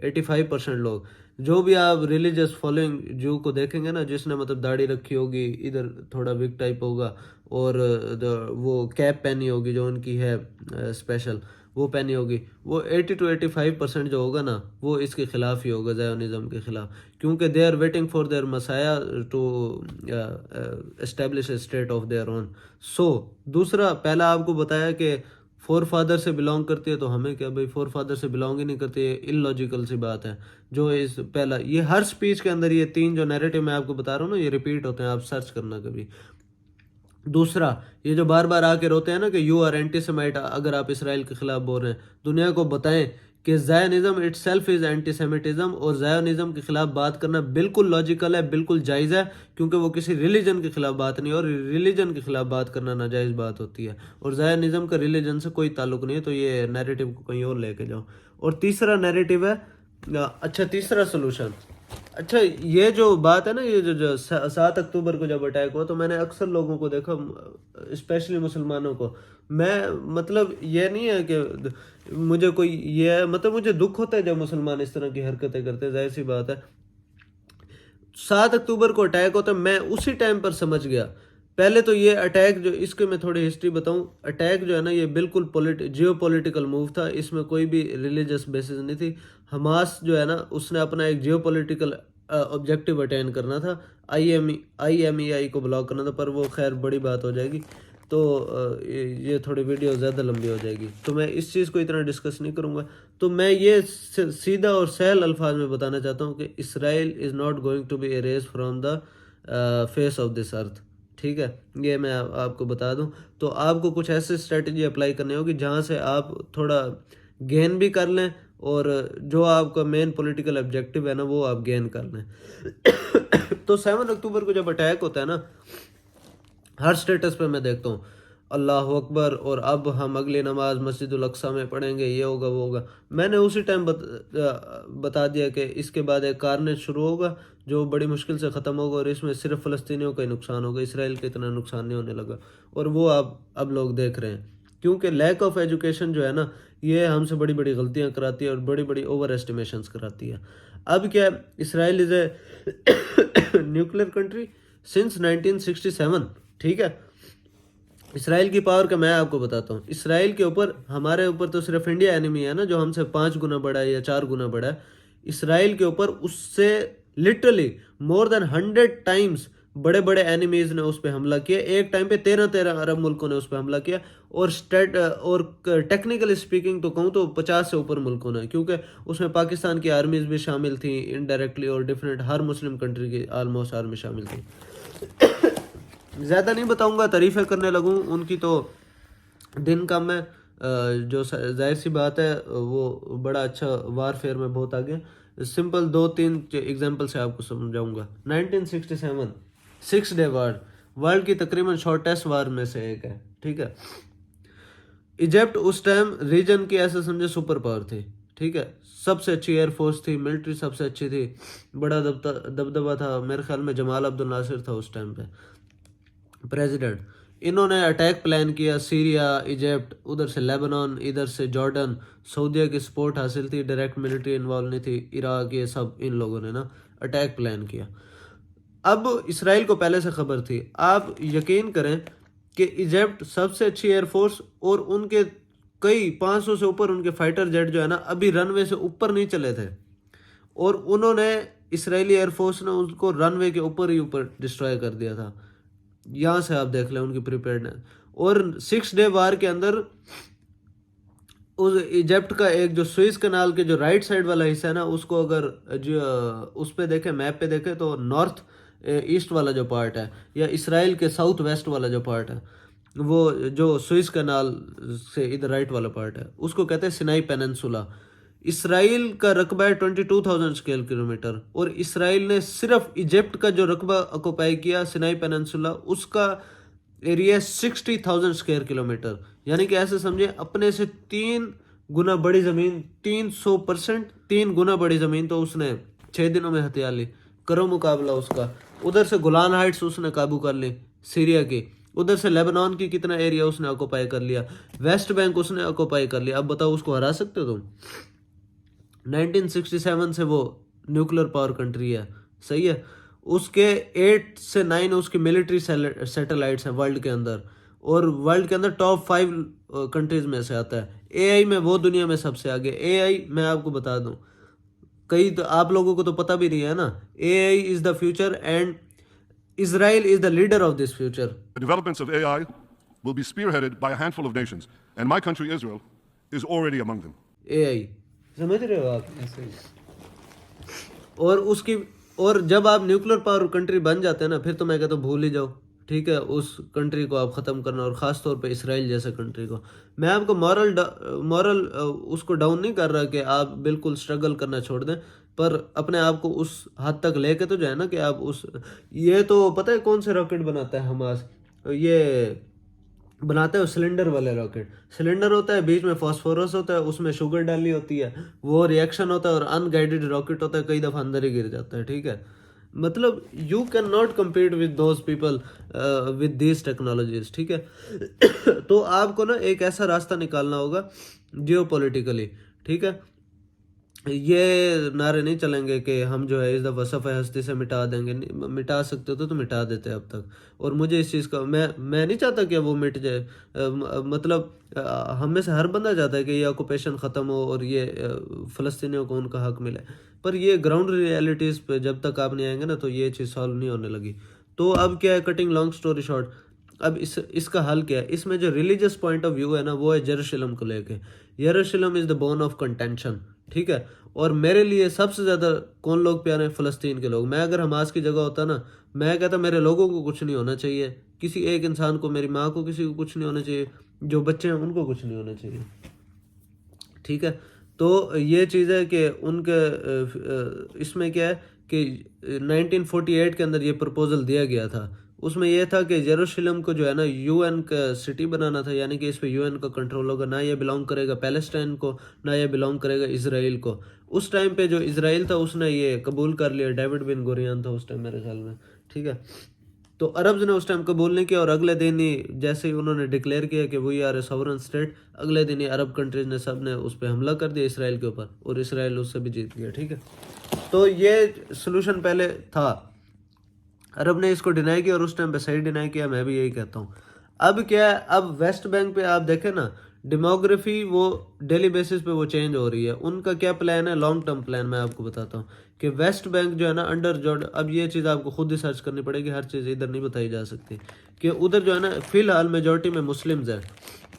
85% لوگ جو بھی آپ ریلیجس فالوئنگ جو کو دیکھیں گے نا, جس نے مطلب داڑھی رکھی ہوگی, ادھر تھوڑا وگ ٹائپ ہوگا اور وہ کیپ پہنی ہوگی جو ان کی ہے اسپیشل, وہ پہنی ہوگی, وہ 80 to 85% جو ہوگا نا وہ اس کے خلاف ہی ہوگا, زائونزم کے خلاف. کیونکہ they are waiting for their Messiah to establish a state of their own. So دوسرا, پہلا آپ کو بتایا کہ فور فادر سے بلانگ کرتی ہے, تو ہمیں کیا بھائی فور فادر سے بلانگ ہی نہیں کرتی, یہ ان لاجیکل سی بات ہے. جو اس پہلا یہ ہر سپیچ کے اندر یہ 3 جو نیریٹو میں آپ کو بتا رہا ہوں نا, یہ ریپیٹ ہوتے ہیں, آپ سرچ کرنا کبھی. دوسرا, یہ جو بار بار آ کے روتے ہیں نا کہ یو آر اینٹی سیمیٹ, اگر آپ اسرائیل کے خلاف بول رہے ہیں, دنیا کو بتائیں کہ Zionism itself is anti Semitism, اور زائنزم کے خلاف بات کرنا بالکل لاجیکل ہے, بالکل جائز ہے, کیونکہ وہ کسی ریلیجن کے خلاف بات نہیں, اور ریلیجن کے خلاف بات کرنا ناجائز بات ہوتی ہے, اور زائنزم کا ریلیجن سے کوئی تعلق نہیں ہے. تو یہ نیریٹو کو کہیں اور لے کے جاؤ. اور تیسرا نیریٹو ہے, اچھا تیسرا سلوشن, اچھا یہ جو بات ہے نا, یہ جو 7 اکتوبر کو جب اٹیک ہوا, تو میں نے اکثر لوگوں کو دیکھا, اسپیشلی مسلمانوں کو, میں مطلب یہ نہیں ہے کہ مجھے کوئی یہ مطلب مجھے دکھ ہوتا ہے جب مسلمان اس طرح کی حرکتیں کرتے ہیں, ظاہر سی بات ہے. 7 اکتوبر کو اٹیک ہوتا ہے, میں اسی ٹائم پر سمجھ گیا. پہلے تو یہ اٹیک جو, اس کے میں تھوڑی ہسٹری بتاؤں, اٹیک جو ہے نا یہ بالکل جیو پولیٹیکل موو تھا, اس میں کوئی بھی ریلیجس بیسز نہیں تھی. حماس جو ہے نا اس نے اپنا ایک جیو پولیٹیکل آبجیکٹیو اٹین کرنا تھا, IMEI کو بلاک کرنا تھا, پر وہ خیر بڑی بات ہو جائے گی, تو یہ تھوڑی ویڈیو زیادہ لمبی ہو جائے گی, تو میں اس چیز کو اتنا ڈسکس نہیں کروں گا. تو میں یہ سیدھا اور سہل الفاظ میں بتانا چاہتا ہوں کہ Israel is not going to be erased from the face of this earth, ٹھیک ہے. یہ میں آپ کو بتا دوں. تو آپ کو کچھ ایسی اسٹریٹجی اپلائی کرنی ہوگی جہاں سے آپ تھوڑا گین بھی کر لیں, اور جو آپ کا مین پولیٹیکل آبجیکٹیو ہے نا وہ آپ گین کر لیں. تو 7 اکتوبر کو جب اٹیک ہوتا ہے نا, ہر سٹیٹس پہ میں دیکھتا ہوں اللہ اکبر, اور اب ہم اگلی نماز مسجد الاقصیٰ میں پڑھیں گے, یہ ہوگا وہ ہوگا. میں نے اسی ٹائم بتا دیا کہ اس کے بعد ایک کارنیج شروع ہوگا جو بڑی مشکل سے ختم ہوگا, اور اس میں صرف فلسطینیوں کا ہی نقصان ہوگا, اسرائیل کا اتنا نقصان نہیں ہونے لگا, اور وہ اب لوگ دیکھ رہے ہیں. کیونکہ لیک آف ایجوکیشن جو ہے نا یہ ہم سے بڑی بڑی غلطیاں کراتی ہے اور بڑی بڑی اوور ایسٹیمیشنز کراتی ہے. اب کیا ہے, اسرائیل is a nuclear country since 1967. ٹھیک ہے, اسرائیل کی پاور کا میں آپ کو بتاتا ہوں. اسرائیل کے اوپر, ہمارے اوپر تو صرف انڈیا اینیمی ہے نا جو ہم سے 5 گنا بڑا ہے یا 4 گنا بڑا ہے. اسرائیل کے اوپر اس سے لٹرلی مور دین 100 ٹائمز بڑے بڑے اینیمیز نے اس پہ حملہ کیا. ایک ٹائم پہ 13 عرب ملکوں نے اس پہ حملہ کیا, اور ٹیکنیکلی اسپیکنگ تو کہوں تو 50 سے اوپر ملکوں نے, کیونکہ اس میں پاکستان کی آرمیز بھی شامل تھیں انڈائریکٹلی, اور ڈفرینٹ ہر مسلم کنٹری کی آلموسٹ آرمی شامل تھی. زیادہ نہیں بتاؤں گا, تعریفیں کرنے لگوں ان کی تو دن کم ہے. جو ظاہر سی بات ہے وہ بڑا اچھا وار فیئر میں بہت آگے. سمپل 2-3 ایگزامپل سے آپ کو سمجھاؤں گا. 1967 6 ڈے وار ورلڈ کی تقریباً شارٹیسٹ وار میں سے ایک ہے. ٹھیک ہے, ایجپٹ اس ٹائم ریجن کی ایسے سمجھے سپر پاور تھی. ٹھیک ہے, سب سے اچھی ایئر فورس تھی, ملٹری سب سے اچھی تھی, بڑا دبدبہ تھا. میرے خیال میں جمال عبد الناصر تھا اس ٹائم پہ پریزیڈنٹ. انہوں نے اٹیک پلان کیا, سیریا, ایجپٹ, ادھر سے لیبنان, ادھر سے جارڈن, سعودیہ کی سپورٹ حاصل تھی, ڈائریکٹ ملٹری انوالو نہیں تھی, عراق, یہ سب ان لوگوں نے نا اٹیک پلان کیا. اب اسرائیل کو پہلے سے خبر تھی. آپ یقین کریں کہ ایجپٹ سب سے اچھی ایئر فورس اور ان کے کئی 500 سے اوپر ان کے فائٹر جیٹ جو ہے نا ابھی رن وے سے اوپر نہیں چلے تھے, اور انہوں نے اسرائیلی ایئر فورس نے ان کو رن وے کے اوپر ہی اوپر ڈسٹرائے کر دیا تھا. یہاں سے آپ دیکھ لیں ان کی پریپیئرڈنس. اور 6 ڈے وار کے اندر اس ایجپٹ کا ایک جو سوئس کنال کے جو رائٹ سائڈ والا حصہ ہے نا, اس کو اگر جو اس پہ دیکھیں, میپ پہ دیکھیں تو نارتھ ایسٹ والا جو پارٹ ہے, یا اسرائیل کے ساؤتھ ویسٹ والا جو پارٹ ہے, وہ جو سوئس کنال سے ادھر رائٹ والا پارٹ ہے, اس کو کہتے ہیں سینائی پیننسولا. اسرائیل کا رقبہ ہے 22,000 اسکوائر کلومیٹر, اور اسرائیل نے صرف ایجپٹ کا جو رقبہ اکوپائی کیا سینائی پیننسولا, اس کا ایریا 60,000 اسکوائر کلومیٹر. یعنی کہ ایسے سمجھیں اپنے سے 3 گنا بڑی زمین, 300% 3 گنا بڑی زمین تو اس نے 6 دنوں میں ہتھیا لی. کرو مقابلہ اس کا. ادھر سے گولان ہائٹس اس نے قابو کر لی سیریا کی, ادھر سے لیبنان کی کتنا ایریا اس نے اکوپائی کر لیا, ویسٹ بینک اس نے اکوپائی کر لیا. اب بتاؤ اس کو ہرا سکتے ہو تم؟ 1967 سے وہ نیوکلیر پاور کنٹری ہے. صحیح ہے, اس کے 8 سے 9 اس کی ملٹری سیٹلائٹس ہیں ورلڈ کے اندر, اور ورلڈ کے اندر ٹاپ 5 کنٹریز میں سے آتا ہے. اے آئی میں وہ دنیا میں سب سے آگے. اے آئی میں آپ کو بتا دوں, کئی تو آپ لوگوں کو تو پتہ بھی نہیں ہے نا, A I is the future and Israel is the leader of this future. The developments of AI will be spearheaded by a handful of nations, and my country, Israel, is already among them. AI سمجھ رہے ہو آپ؟ اور جب آپ nuclear power country بن جاتے ہیں نا, پھر تو میں کہتا ہوں بھول ہی جاؤ. ٹھیک ہے, اس کنٹری کو آپ ختم کرنا, اور خاص طور پہ اسرائیل جیسے کنٹری کو. میں آپ کو مورل اس کو ڈاؤن نہیں کر رہا کہ آپ بالکل اسٹرگل کرنا چھوڑ دیں, پر اپنے آپ کو اس حد تک لے کے تو جو ہے نا کہ آپ یہ تو پتہ ہے کون سے راکٹ بناتا ہے حماس, یہ بناتے ہیں سلنڈر والے راکٹ. سلنڈر ہوتا ہے, بیچ میں فاسفورس ہوتا ہے, اس میں شوگر ڈالی ہوتی ہے, وہ ریئیکشن ہوتا ہے, اور ان گائیڈڈ راکٹ ہوتا ہے, کئی دفعہ اندر ہی گر جاتا ہے. ٹھیک ہے, مطلب you can not compete with those people with these technologies. ٹھیک ہے, تو آپ کو نا ایک ایسا راستہ نکالنا ہوگا جیو پولیٹیکلی. ٹھیک ہے, یہ نعرے نہیں چلیں گے کہ ہم جو ہے اس دفعہ صفحہ ہستی سے مٹا دیں گے. مٹا سکتے تو مٹا دیتے اب تک. اور مجھے اس چیز کا میں نہیں چاہتا کہ وہ مٹ جائے. مطلب ہم میں سے ہر بندہ چاہتا ہے کہ یہ آکوپیشن ختم ہو اور یہ فلسطینیوں کو ان کا حق ملے, پر یہ گراؤنڈ ریئلٹیز پہ جب تک آپ نہیں آئیں گے نا تو یہ چیز سالو نہیں ہونے لگی. تو اب کیا ہے, کٹنگ لانگ سٹوری شارٹ, اب اس کا حل کیا ہے؟ اس میں جو ریلیجس پوائنٹ آف ویو ہے نا وہ ہے یروشلم کو لے کے. یروشلم از دا بون آف کنٹینشن. ٹھیک ہے, اور میرے لیے سب سے زیادہ کون لوگ پیارے ہیں؟ فلسطین کے لوگ. میں اگر حماس کی جگہ ہوتا نا, میں کہتا میرے لوگوں کو کچھ نہیں ہونا چاہیے, کسی ایک انسان کو, میری ماں کو, کسی کو کچھ نہیں ہونا چاہیے, جو بچے ہیں ان کو کچھ نہیں ہونا چاہیے. ٹھیک ہے, تو یہ چیز ہے کہ ان کے اس میں کیا ہے کہ 1948 کے اندر یہ پرپوزل دیا گیا تھا. اس میں یہ تھا کہ یروشلم کو جو ہے نا یو این کا سٹی بنانا تھا, یعنی کہ اس پہ یو این کا کنٹرول ہوگا. نہ یہ بلانگ کرے گا پیلسٹائن کو, نہ یہ بلانگ کرے گا اسرائیل کو. اس ٹائم پہ جو اسرائیل تھا اس نے یہ قبول کر لیا, ڈیوڈ بن گوریان تھا اس ٹائم میرے خیال میں. ٹھیک ہے, تو عربز نے اس ٹائم قبول نہیں کیا اور اگلے دن ہی جیسے ہی انہوں نے ڈکلیئر کیا کہ وہی آر اے ساورن اسٹیٹ، اگلے دن ہی عرب کنٹریز نے سب نے اس پہ حملہ کر دیا اسرائیل کے اوپر، اور اسرائیل اس سے بھی جیت گیا. ٹھیک ہے، تو یہ سلوشن پہلے تھا. عرب نے اس کو ڈینائی کیا اور اس ٹائم پہ صحیح ڈینائی کیا، میں بھی یہی کہتا ہوں. اب کیا ہے، اب ویسٹ بینک پہ آپ دیکھیں نا، ڈیموگرافی وہ ڈیلی بیسس پہ وہ چینج ہو رہی ہے. ان کا کیا پلان ہے، لانگ ٹرم پلان میں آپ کو بتاتا ہوں کہ ویسٹ بینک جو ہے نا انڈر جارڈن، اب یہ چیز آپ کو خود ہی سرچ کرنی پڑے گی، ہر چیز ادھر نہیں بتائی جا سکتی، کہ ادھر جو ہے نا فی الحال میجورٹی میں مسلمز ہیں،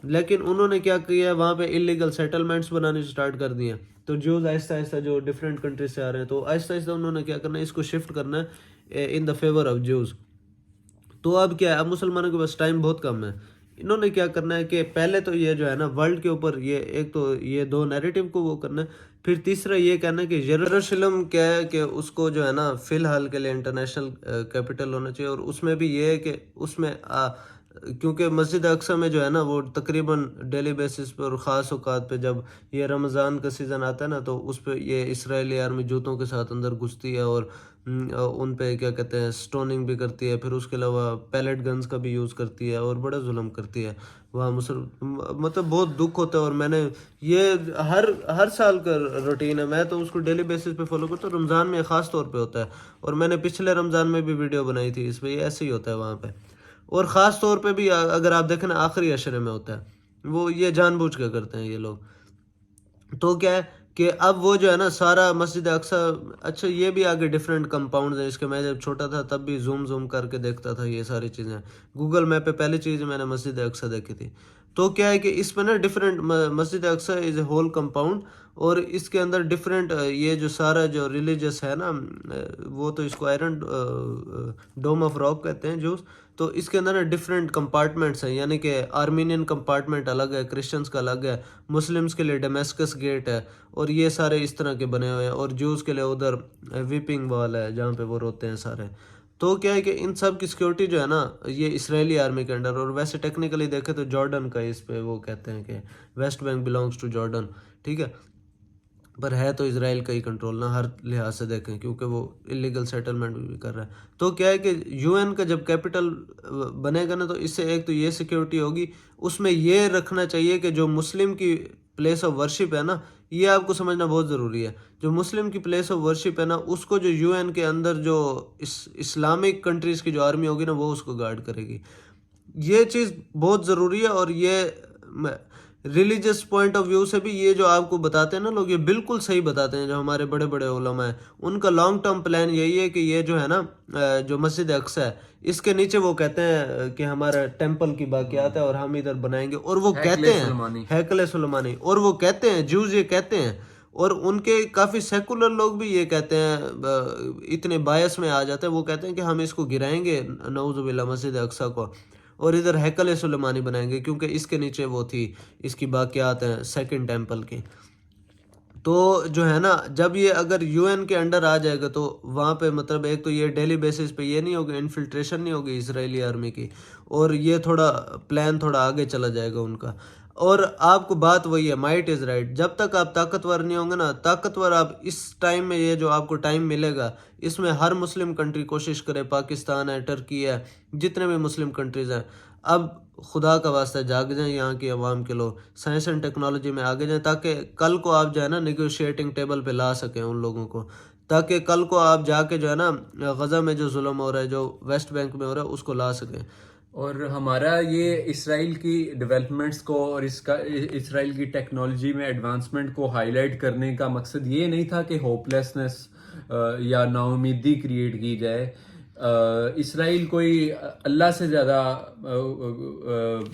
لیکن انہوں نے کیا کیا ہے، وہاں پہ انلیگل سیٹلمنٹس بنانی سٹارٹ کر دی ہیں. تو جوز آہستہ آہستہ جو ڈفرینٹ کنٹریز سے آ رہے ہیں، تو آہستہ آہستہ انہوں نے کیا کرنا ہے، اس کو شفٹ کرنا ہے ان دا فیور آف جوز. تو اب کیا ہے، اب مسلمانوں کے پاس ٹائم بہت کم ہے. انہوں نے کیا کرنا ہے کہ پہلے تو یہ جو ہے نا ورلڈ کے اوپر یہ ایک تو یہ دو نیریٹو کو وہ کرنا ہے، پھر تیسرا یہ کہنا ہے کہ یروشلم کیا ہے کہ اس کو جو ہے نا فی الحال کے لیے انٹرنیشنل کیپٹل ہونا چاہیے. اور اس میں بھی یہ ہے کہ اس میں کیونکہ مسجد اقصی میں جو ہے نا وہ تقریباً ڈیلی بیسس پہ اور خاص اوقات پہ جب یہ رمضان کا سیزن آتا ہے نا، تو اس پہ یہ اسرائیلی آرمی جوتوں کے ساتھ اندر گھستی ہے اور ان پہ کیا کہتے ہیں سٹوننگ بھی کرتی ہے، پھر اس کے علاوہ پیلٹ گنز کا بھی یوز کرتی ہے اور بڑا ظلم کرتی ہے وہاں. مطلب بہت دکھ ہوتا ہے. اور میں نے یہ ہر سال کا روٹین ہے، میں تو اس کو ڈیلی بیسس پہ فالو کرتا ہوں. رمضان میں خاص طور پہ ہوتا ہے، اور میں نے پچھلے رمضان میں بھی ویڈیو بنائی تھی اس پہ، یہ ایسے ہی ہوتا ہے وہاں پہ. اور خاص طور پہ بھی اگر آپ دیکھیں نا آخری عشرے میں ہوتا ہے، وہ یہ جان بوجھ کے کرتے ہیں یہ لوگ. تو کیا ہے کہ اب وہ جو ہے نا سارا مسجد اقصی، اچھا یہ بھی آگے ڈفرینٹ کمپاؤنڈز ہیں اس کے. میں جب چھوٹا تھا تب بھی زوم کر کے دیکھتا تھا یہ ساری چیزیں. گوگل میپ پہ پہلی چیز میں نے مسجد اقصی دیکھی تھی. تو کیا ہے کہ اس پہ نا different Masjid Aqsa is a whole compound, اور اس کے اندر ڈفرینٹ یہ جو سارا جو ریلیجس ہے نا، وہ تو اس کو آئرن ڈوم آف راک کہتے ہیں جوز. تو اس کے اندر ڈفرینٹ کمپارٹمنٹس ہیں، یعنی کہ آرمینین کمپارٹمنٹ الگ ہے، کرسچنس کا الگ ہے، مسلمس کے لیے ڈیمیسکس گیٹ ہے، اور یہ سارے اس طرح کے بنے ہوئے ہیں. اور جوز کے لیے ادھر ویپنگ وال ہے جہاں پہ وہ روتے ہیں سارے. تو کیا ہے کہ ان سب کی سیکیورٹی جو ہے نا یہ اسرائیلی آرمی کے انڈر. اور ویسے ٹیکنیکلی دیکھیں تو جارڈن کا اس پہ وہ کہتے ہیں کہ West Bank belongs to Jordan, ٹھیک ہے، پر ہے تو اسرائیل کا ہی کنٹرول نہ ہر لحاظ سے دیکھیں، کیونکہ وہ انلیگل سیٹلمنٹ بھی کر رہا ہے. تو کیا ہے کہ یو این کا جب کیپٹل بنے گا نا، تو اس سے ایک تو یہ سیکیورٹی ہوگی. اس میں یہ رکھنا چاہیے کہ جو مسلم کی پلیس آف ورشپ ہے نا، یہ آپ کو سمجھنا بہت ضروری ہے. جو مسلم کی پلیس آف ورشپ ہے نا، اس کو جو یو این کے اندر جو اسلامک کنٹریز کی جو آرمی ہوگی نا، وہ اس کو گارڈ کرے گی. یہ چیز بہت ضروری ہے. اور یہ ریلیجس پوائنٹ آف ویو سے بھی یہ جو آپ کو بتاتے ہیں نا لوگ، یہ بالکل صحیح بتاتے ہیں. جو ہمارے بڑے بڑے علماء ہیں، ان کا لانگ ٹرم پلان یہی ہے کہ یہ جو ہے نا جو مسجد اقصی ہے، اس کے نیچے وہ کہتے ہیں کہ ہمارا ٹیمپل کی باقیات ہے اور ہم ادھر بنائیں گے. اور وہ کہتے ہیں ہیکل سلیمانی، اور وہ کہتے ہیں جوز یہ کہتے ہیں. اور ان کے کافی سیکولر لوگ بھی یہ کہتے ہیں، اتنے باعث میں آ جاتے ہیں، وہ کہتے ہیں کہ ہم اس کو گرائیں گے نعوذ باللہ مسجد اقصی کو، اور ادھر ہیکل سلیمانی بنائیں گے، کیونکہ اس کے نیچے وہ تھی اس کی باقیات ہیں سیکنڈ ٹیمپل کی. تو جو ہے نا جب یہ اگر یو این کے انڈر آ جائے گا، تو وہاں پہ مطلب ایک تو یہ ڈیلی بیسس پہ یہ نہیں ہوگی، انفلٹریشن نہیں ہوگی اسرائیلی آرمی کی، اور یہ تھوڑا پلان تھوڑا آگے چلا جائے گا ان کا. اور آپ کو بات وہی ہے، مائٹ از رائٹ. جب تک آپ طاقتور نہیں ہوں گے نا، طاقتور آپ اس ٹائم میں، یہ جو آپ کو ٹائم ملے گا، اس میں ہر مسلم کنٹری کوشش کرے، پاکستان ہے، ٹرکی ہے، جتنے بھی مسلم کنٹریز ہیں، اب خدا کا واسطہ جاگ جائیں یہاں کی عوام کے لوگ، سائنس اینڈ ٹیکنالوجی میں آگے جائیں، تاکہ کل کو آپ جو ہے نا نیگوشیٹنگ ٹیبل پہ لا سکیں ان لوگوں کو، تاکہ کل کو آپ جا کے جو ہے نا غزہ میں جو ظلم ہو رہا ہے، جو ویسٹ بینک میں ہو رہا ہے، اس کو لا سکیں. اور ہمارا یہ اسرائیل کی ڈیولپمنٹس کو اور اس کا اسرائیل کی ٹیکنالوجی میں ایڈوانسمنٹ کو ہائی لائٹ کرنے کا مقصد یہ نہیں تھا کہ ہوپلیسنس یا نا امیدی کریٹ کی جائے. اسرائیل کوئی اللہ سے زیادہ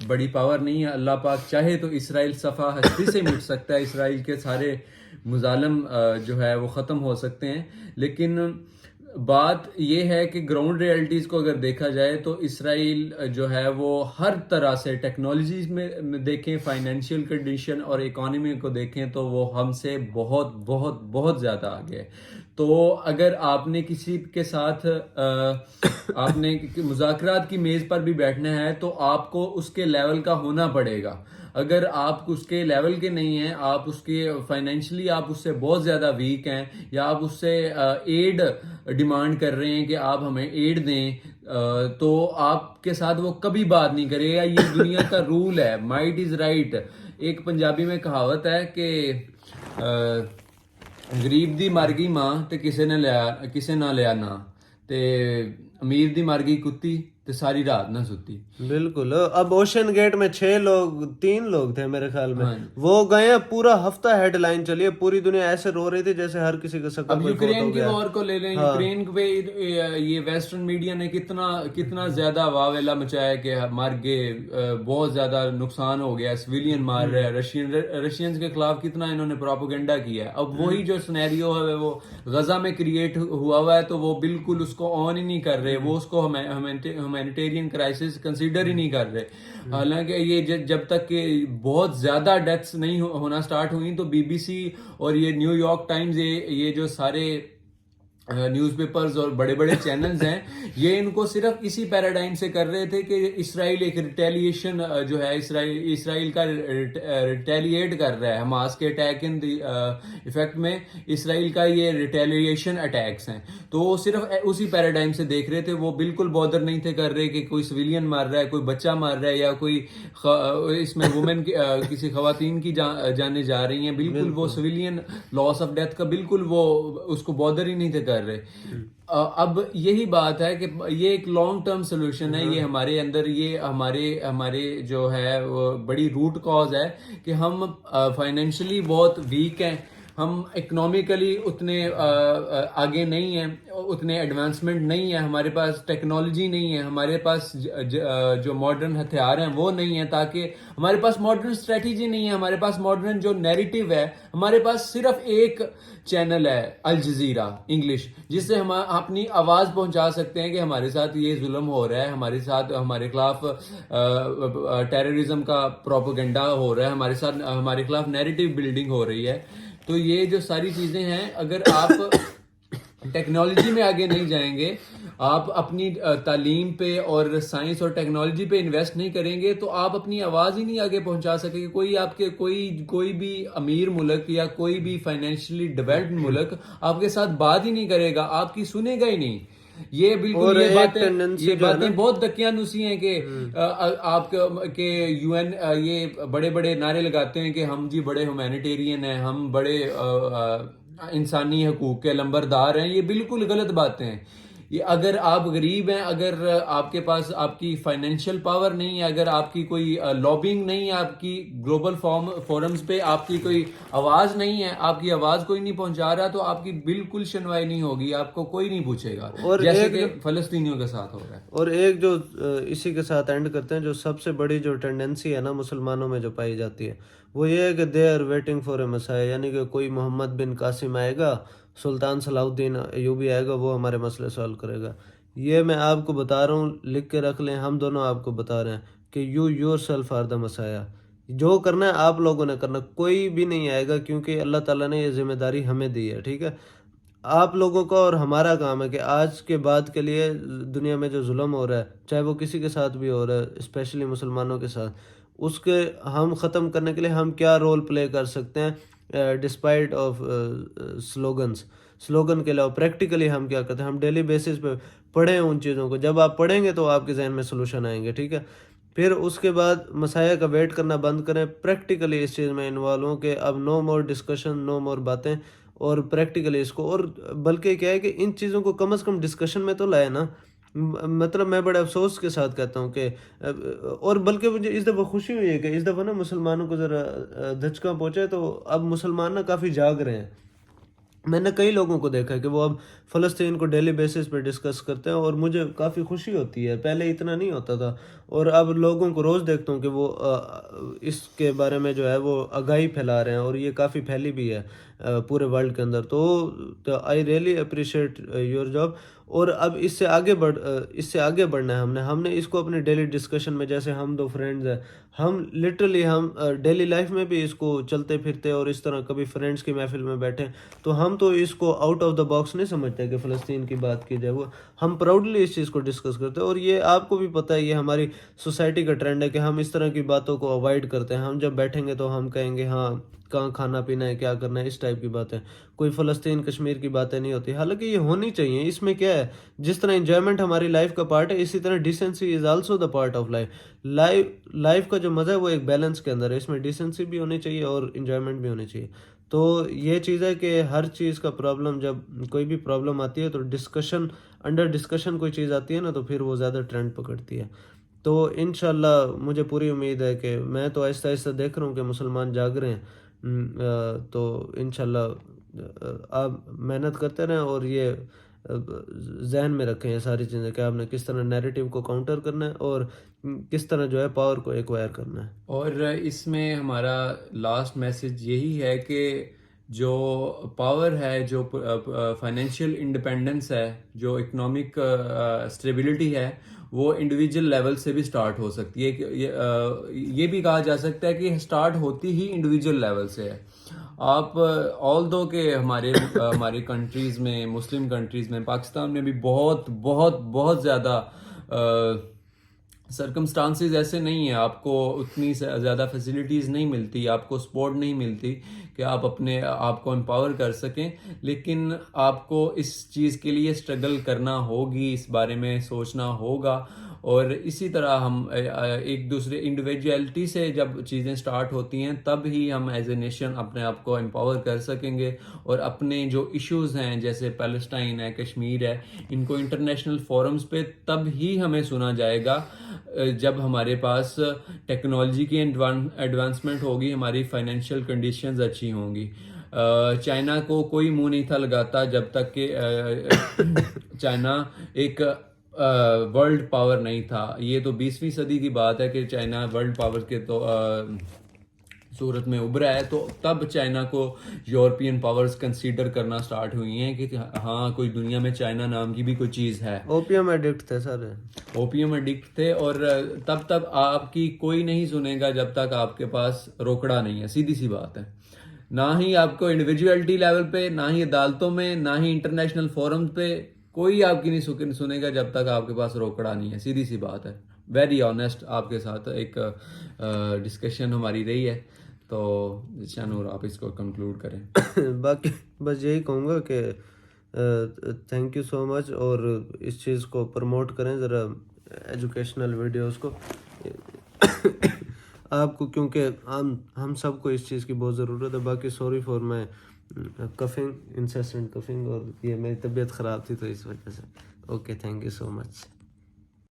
بڑی پاور نہیں ہے. اللہ پاک چاہے تو اسرائیل صفحہ ہستی سے مٹ سکتا ہے، اسرائیل کے سارے مظالم جو ہے وہ ختم ہو سکتے ہیں. لیکن بات یہ ہے کہ گراؤنڈ ریئلٹیز کو اگر دیکھا جائے تو اسرائیل جو ہے وہ ہر طرح سے ٹیکنالوجیز میں دیکھیں، فائنینشیل کنڈیشن اور اکانومی کو دیکھیں تو وہ ہم سے بہت بہت بہت زیادہ آگے ہے. تو اگر آپ نے کسی کے ساتھ آپ نے مذاکرات کی میز پر بھی بیٹھنا ہے تو آپ کو اس کے لیول کا ہونا پڑے گا. اگر آپ اس کے لیول کے نہیں ہیں، آپ اس کے فائنینشلی آپ اس سے بہت زیادہ ویک ہیں، یا آپ اس سے ایڈ ڈیمانڈ کر رہے ہیں کہ آپ ہمیں ایڈ دیں تو آپ کے ساتھ وہ کبھی بات نہیں کرے گا. یہ دنیا کا رول ہے, مائٹ از رائٹ. ایک پنجابی میں کہاوت ہے کہ غریب دی مر گئی ماں تے کسے نہ لیا نا, تے امیر دی مر گئی کتی تے ساری رات نہ ستی. بالکل. اب اوشن گیٹ میں 3 لوگ تھے میرے خیال میں, وہ گئے, پورا ہفتہ ہیڈ لائن چلی ہے, پوری دنیا ایسے رو رہی تھی جیسے ہر کسی کا سکر. اب یوکرین کی وار کو لے لیں, یوکرین پہ یہ ویسٹرن میڈیا نے کتنا زیادہ واویلا مچایا کہ مر گئے, بہت زیادہ نقصان ہو گیا, سویلین مار رہے ہیں, رشینز کے خلاف کتنا انہوں نے پروپیگنڈا کیا ہے. اب وہی جو سنیریو ہے وہ غزہ میں کریٹ ہوا ہے, تو وہ بالکل اس کو آن ہی نہیں کر رہے, وہ اس کو ہیومینیٹیرین کرائسس کنسیڈر ہی نہیں کر رہے. حالانکہ یہ جب تک کہ بہت زیادہ ڈیتھس نہیں ہونا سٹارٹ ہوئی تو بی بی سی اور یہ نیو یارک ٹائمز, یہ جو سارے نیوز پیپرز اور بڑے بڑے چینلز ہیں, یہ ان کو صرف اسی پیراڈائم سے کر رہے تھے کہ اسرائیل ایک ریٹیلیشن جو ہے, اسرائیل کا ریٹیلیٹ کر رہا ہے حماس کے اٹیک ان افیکٹ میں, اسرائیل کا یہ ریٹیلیشن اٹیکس ہیں. تو وہ صرف اسی پیراڈائم سے دیکھ رہے تھے, وہ بالکل بودر نہیں تھے کر رہے کہ کوئی سویلین مار رہا ہے, کوئی بچہ مار رہا ہے, یا کوئی اس میں وومن کسی خواتین کی جانیں جا رہی ہیں. بالکل وہ سویلین لاس آف ڈیتھ کا بالکل وہ اس کو بودر ہی نہیں تھے کر رہے. اب یہی بات ہے کہ یہ ایک لانگ ٹرم سولوشن ہے, یہ ہمارے اندر, یہ ہمارے جو ہے وہ بڑی روٹ کاز ہے کہ ہم فائنینشلی بہت ویک ہیں, ہم اکنامیکلی اتنے آگے نہیں ہیں, اتنے ایڈوانسمنٹ نہیں ہے, ہمارے پاس ٹیکنالوجی نہیں ہے, ہمارے پاس جو ماڈرن ہتھیار ہیں وہ نہیں ہیں, تاکہ ہمارے پاس ماڈرن اسٹریٹجی نہیں ہے, ہمارے پاس ماڈرن جو نیریٹو ہے, ہمارے پاس صرف ایک چینل ہے الجزیرہ انگلش, جس سے ہم اپنی آواز پہنچا سکتے ہیں کہ ہمارے ساتھ یہ ظلم ہو رہا ہے, ہمارے ساتھ ہمارے خلاف ٹیررزم کا پروپیگنڈا ہو رہا ہے, ہمارے ساتھ ہمارے خلاف نیریٹو بلڈنگ ہو رہی ہے. تو یہ جو ساری چیزیں ہیں, اگر آپ ٹیکنالوجی میں آگے نہیں جائیں گے, آپ اپنی تعلیم پہ اور سائنس اور ٹیکنالوجی پہ انویسٹ نہیں کریں گے, تو آپ اپنی آواز ہی نہیں آگے پہنچا سکیں گے. کوئی آپ کے کوئی بھی امیر ملک یا کوئی بھی فائنینشلی ڈیولپڈ ملک آپ کے ساتھ بات ہی نہیں کرے گا, آپ کی سنے گا ہی نہیں. یہ بالکل یہ باتیں بہت دقیانوسی ہیں کہ آپ کے یو این یہ بڑے بڑے نعرے لگاتے ہیں کہ ہم جی بڑے ہیومینیٹیرین ہیں, ہم بڑے انسانی حقوق کے لمبردار ہیں. یہ بالکل غلط باتیں ہیں. یہ اگر آپ غریب ہیں, اگر آپ کے پاس آپ کی فائنینشیل پاور نہیں ہے, اگر آپ کی کوئی لابنگ نہیں ہے, آپ کی گلوبل فورمز پہ آپ کی کوئی آواز نہیں ہے, آپ کی آواز کوئی نہیں پہنچا رہا, تو آپ کی بالکل سنوائی نہیں ہوگی, آپ کو کوئی نہیں پوچھے گا, جیسے کہ فلسطینیوں کے ساتھ ہو رہا ہے. اور ایک جو اسی کے ساتھ اینڈ کرتے ہیں, جو سب سے بڑی جو ٹینڈنسی ہے نا مسلمانوں میں جو پائی جاتی ہے, وہ یہ ہے کہ they are waiting for a مسیح, یعنی کہ کوئی محمد بن قاسم آئے گا, سلطان صلاح الدین ایوبی آئے گا, وہ ہمارے مسئلے سالو کرے گا. یہ میں آپ کو بتا رہا ہوں, لکھ کے رکھ لیں, ہم دونوں آپ کو بتا رہے ہیں کہ you yourself are the مسیح. جو کرنا ہے آپ لوگوں نے کرنا, کوئی بھی نہیں آئے گا, کیونکہ اللہ تعالیٰ نے یہ ذمہ داری ہمیں دی ہے. ٹھیک ہے, آپ لوگوں کا اور ہمارا کام ہے کہ آج کے بعد کے لیے دنیا میں جو ظلم ہو رہا ہے, چاہے وہ کسی کے ساتھ بھی ہو رہا ہے, اسپیشلی مسلمانوں کے ساتھ, اس کے ہم ختم کرنے کے لیے ہم کیا رول پلے کر سکتے ہیں, ڈسپائٹ آف سلوگن کے علاوہ پریکٹیکلی ہم کیا کرتے ہیں. ہم ڈیلی بیسس پہ پڑھیں ان چیزوں کو, جب آپ پڑھیں گے تو آپ کے ذہن میں سلوشن آئیں گے. ٹھیک ہے, پھر اس کے بعد مسائل کا ویٹ کرنا بند کریں, پریکٹیکلی اس چیز میں انوالو ہوں کہ اب نو مور ڈسکشن, نو مور باتیں, اور پریکٹیکلی اس کو, اور بلکہ کیا ہے کہ ان چیزوں کو کم از کم ڈسکشن میں تو لائے نا. مطلب میں بڑے افسوس کے ساتھ کہتا ہوں کہ, اور بلکہ مجھے اس دفعہ خوشی ہوئی ہے کہ اس دفعہ نا مسلمانوں کو ذرا دھچکا پہنچا ہے, تو اب مسلمان نا کافی جاگ رہے ہیں. میں نے کئی لوگوں کو دیکھا ہے کہ وہ اب فلسطین کو ڈیلی بیسس پہ ڈسکس کرتے ہیں, اور مجھے کافی خوشی ہوتی ہے. پہلے اتنا نہیں ہوتا تھا, اور اب لوگوں کو روز دیکھتا ہوں کہ وہ اس کے بارے میں جو ہے وہ آگاہی پھیلا رہے ہیں, اور یہ کافی پھیلی بھی ہے پورے ورلڈ کے اندر. تو I really appreciate your job. اور اب اس سے آگے بڑھنا ہے ہم نے اس کو اپنے ڈیلی ڈسکشن میں, جیسے ہم دو فرینڈز ہیں, ہم لٹرلی ہم ڈیلی لائف میں بھی اس کو چلتے پھرتے اور اس طرح کبھی فرینڈز کی محفل میں بیٹھے, تو ہم تو اس کو آؤٹ آف دا باکس نہیں سمجھتے کہ فلسطین کی بات کی جائے. وہ ہم پراؤڈلی اس چیز کو ڈسکس کرتے ہیں, اور یہ آپ کو بھی پتہ ہے, یہ ہماری سوسائٹی کا ٹرینڈ ہے کہ ہم اس طرح کی باتوں کو اوائڈ کرتے ہیں. ہم جب بیٹھیں گے تو ہم کہیں گے ہاں کہاں کھانا پینا ہے، کیا کرنا ہے، اس ٹائپ کی باتیں. کوئی فلسطین کشمیر کی باتیں نہیں ہوتی، حالانکہ یہ ہونی چاہیے. اس میں کیا ہے، جس طرح انجوائمنٹ ہماری لائف کا پارٹ ہے، اسی طرح decency is also the part of life. Life کا جو مزہ ہے وہ ایک بیلنس کے اندر ہے، اس میں ڈیسنسی بھی ہونی چاہیے اور انجوائمنٹ بھی ہونی چاہیے. تو یہ چیز ہے کہ ہر چیز کا پرابلم، جب کوئی بھی پرابلم آتی ہے تو انڈر ڈسکشن کوئی چیز آتی ہے نا، تو پھر وہ زیادہ ٹرینڈ پکڑتی ہے. تو انشاءاللہ مجھے پوری امید ہے کہ میں تو آہستہ آہستہ دیکھ رہا ہوں کہ مسلمان جاگ رہے ہیں. تو انشاءاللہ آپ محنت کرتے رہیں اور یہ ذہن میں رکھیں یہ ساری چیزیں کہ آپ نے کس طرح نیریٹیو کو کاؤنٹر کرنا ہے اور کس طرح جو ہے پاور کو ایکوائر کرنا ہے. اور اس میں ہمارا لاسٹ میسج یہی ہے کہ جو پاور ہے، جو فائنینشیل انڈیپینڈنس ہے، جو اکنامک اسٹیبلٹی ہے، وہ انڈیویجول لیول سے بھی سٹارٹ ہو سکتی ہے. یہ بھی کہا جا سکتا ہے کہ سٹارٹ ہوتی ہی انڈیویجول لیول سے ہے. آپ آل دو کہ ہمارے کنٹریز میں، مسلم کنٹریز میں، پاکستان میں بھی بہت بہت بہت زیادہ سرکمسٹانسز ایسے نہیں ہیں، آپ کو اتنی زیادہ فیسلٹیز نہیں ملتی، آپ کو سپورٹ نہیں ملتی کہ آپ اپنے آپ کو امپاور کر سکیں. لیکن آپ کو اس چیز کے لیے اسٹرگل کرنا ہوگی، اس بارے میں سوچنا ہوگا. اور اسی طرح ہم ایک دوسرے انڈیویجویلٹی سے جب چیزیں سٹارٹ ہوتی ہیں، تب ہی ہم ایز اے نیشن اپنے آپ کو امپاور کر سکیں گے. اور اپنے جو ایشوز ہیں، جیسے پیلسٹائن ہے، کشمیر ہے، ان کو انٹرنیشنل فورمز پہ تب ہی ہمیں سنا جائے گا جب ہمارے پاس ٹیکنالوجی کی ایڈوانسمنٹ ہوگی، ہماری فائنینشیل کنڈیشنز اچھی ہوں گی. چائنا کو کوئی منہ نہیں تھا لگاتا جب تک کہ چائنا ایک ورلڈ پاور نہیں تھا. یہ تو 20ویں صدی کی بات ہے کہ چائنا ورلڈ پاور کے تو صورت میں ابھرا ہے. تو تب چائنا کو یورپین پاورز کنسیڈر کرنا سٹارٹ ہوئی ہیں کہ ہاں کوئی دنیا میں چائنا نام کی بھی کوئی چیز ہے. اوپیم ایڈکٹ تھے سارے، اوپیم ایڈکٹ تھے. اور تب آپ کی کوئی نہیں سنے گا جب تک آپ کے پاس روکڑا نہیں ہے. سیدھی سی بات ہے. نہ ہی آپ کو انڈیویجویلٹی لیول پہ، نہ ہی عدالتوں میں، نہ ہی انٹرنیشنل فورم پہ کوئی آپ کی نہیں سنے گا جب تک آپ کے پاس روکڑا نہیں ہے. سیدھی سی بات ہے. ویری آنیسٹ آپ کے ساتھ ایک ڈسکشن ہماری رہی ہے. تو شانور آپ اس کو کنکلوڈ کریں. باقی بس یہی کہوں گا کہ تھینک یو سو مچ، اور اس چیز کو پروموٹ کریں ذرا، ایجوکیشنل ویڈیوز کو آپ کو، کیونکہ ہم سب کو اس چیز کی بہت ضرورت ہے. باقی sorry for my coughing, incessant coughing, اور یہ میری طبیعت خراب تھی تو اس وجہ سے. Okay, thank you so much.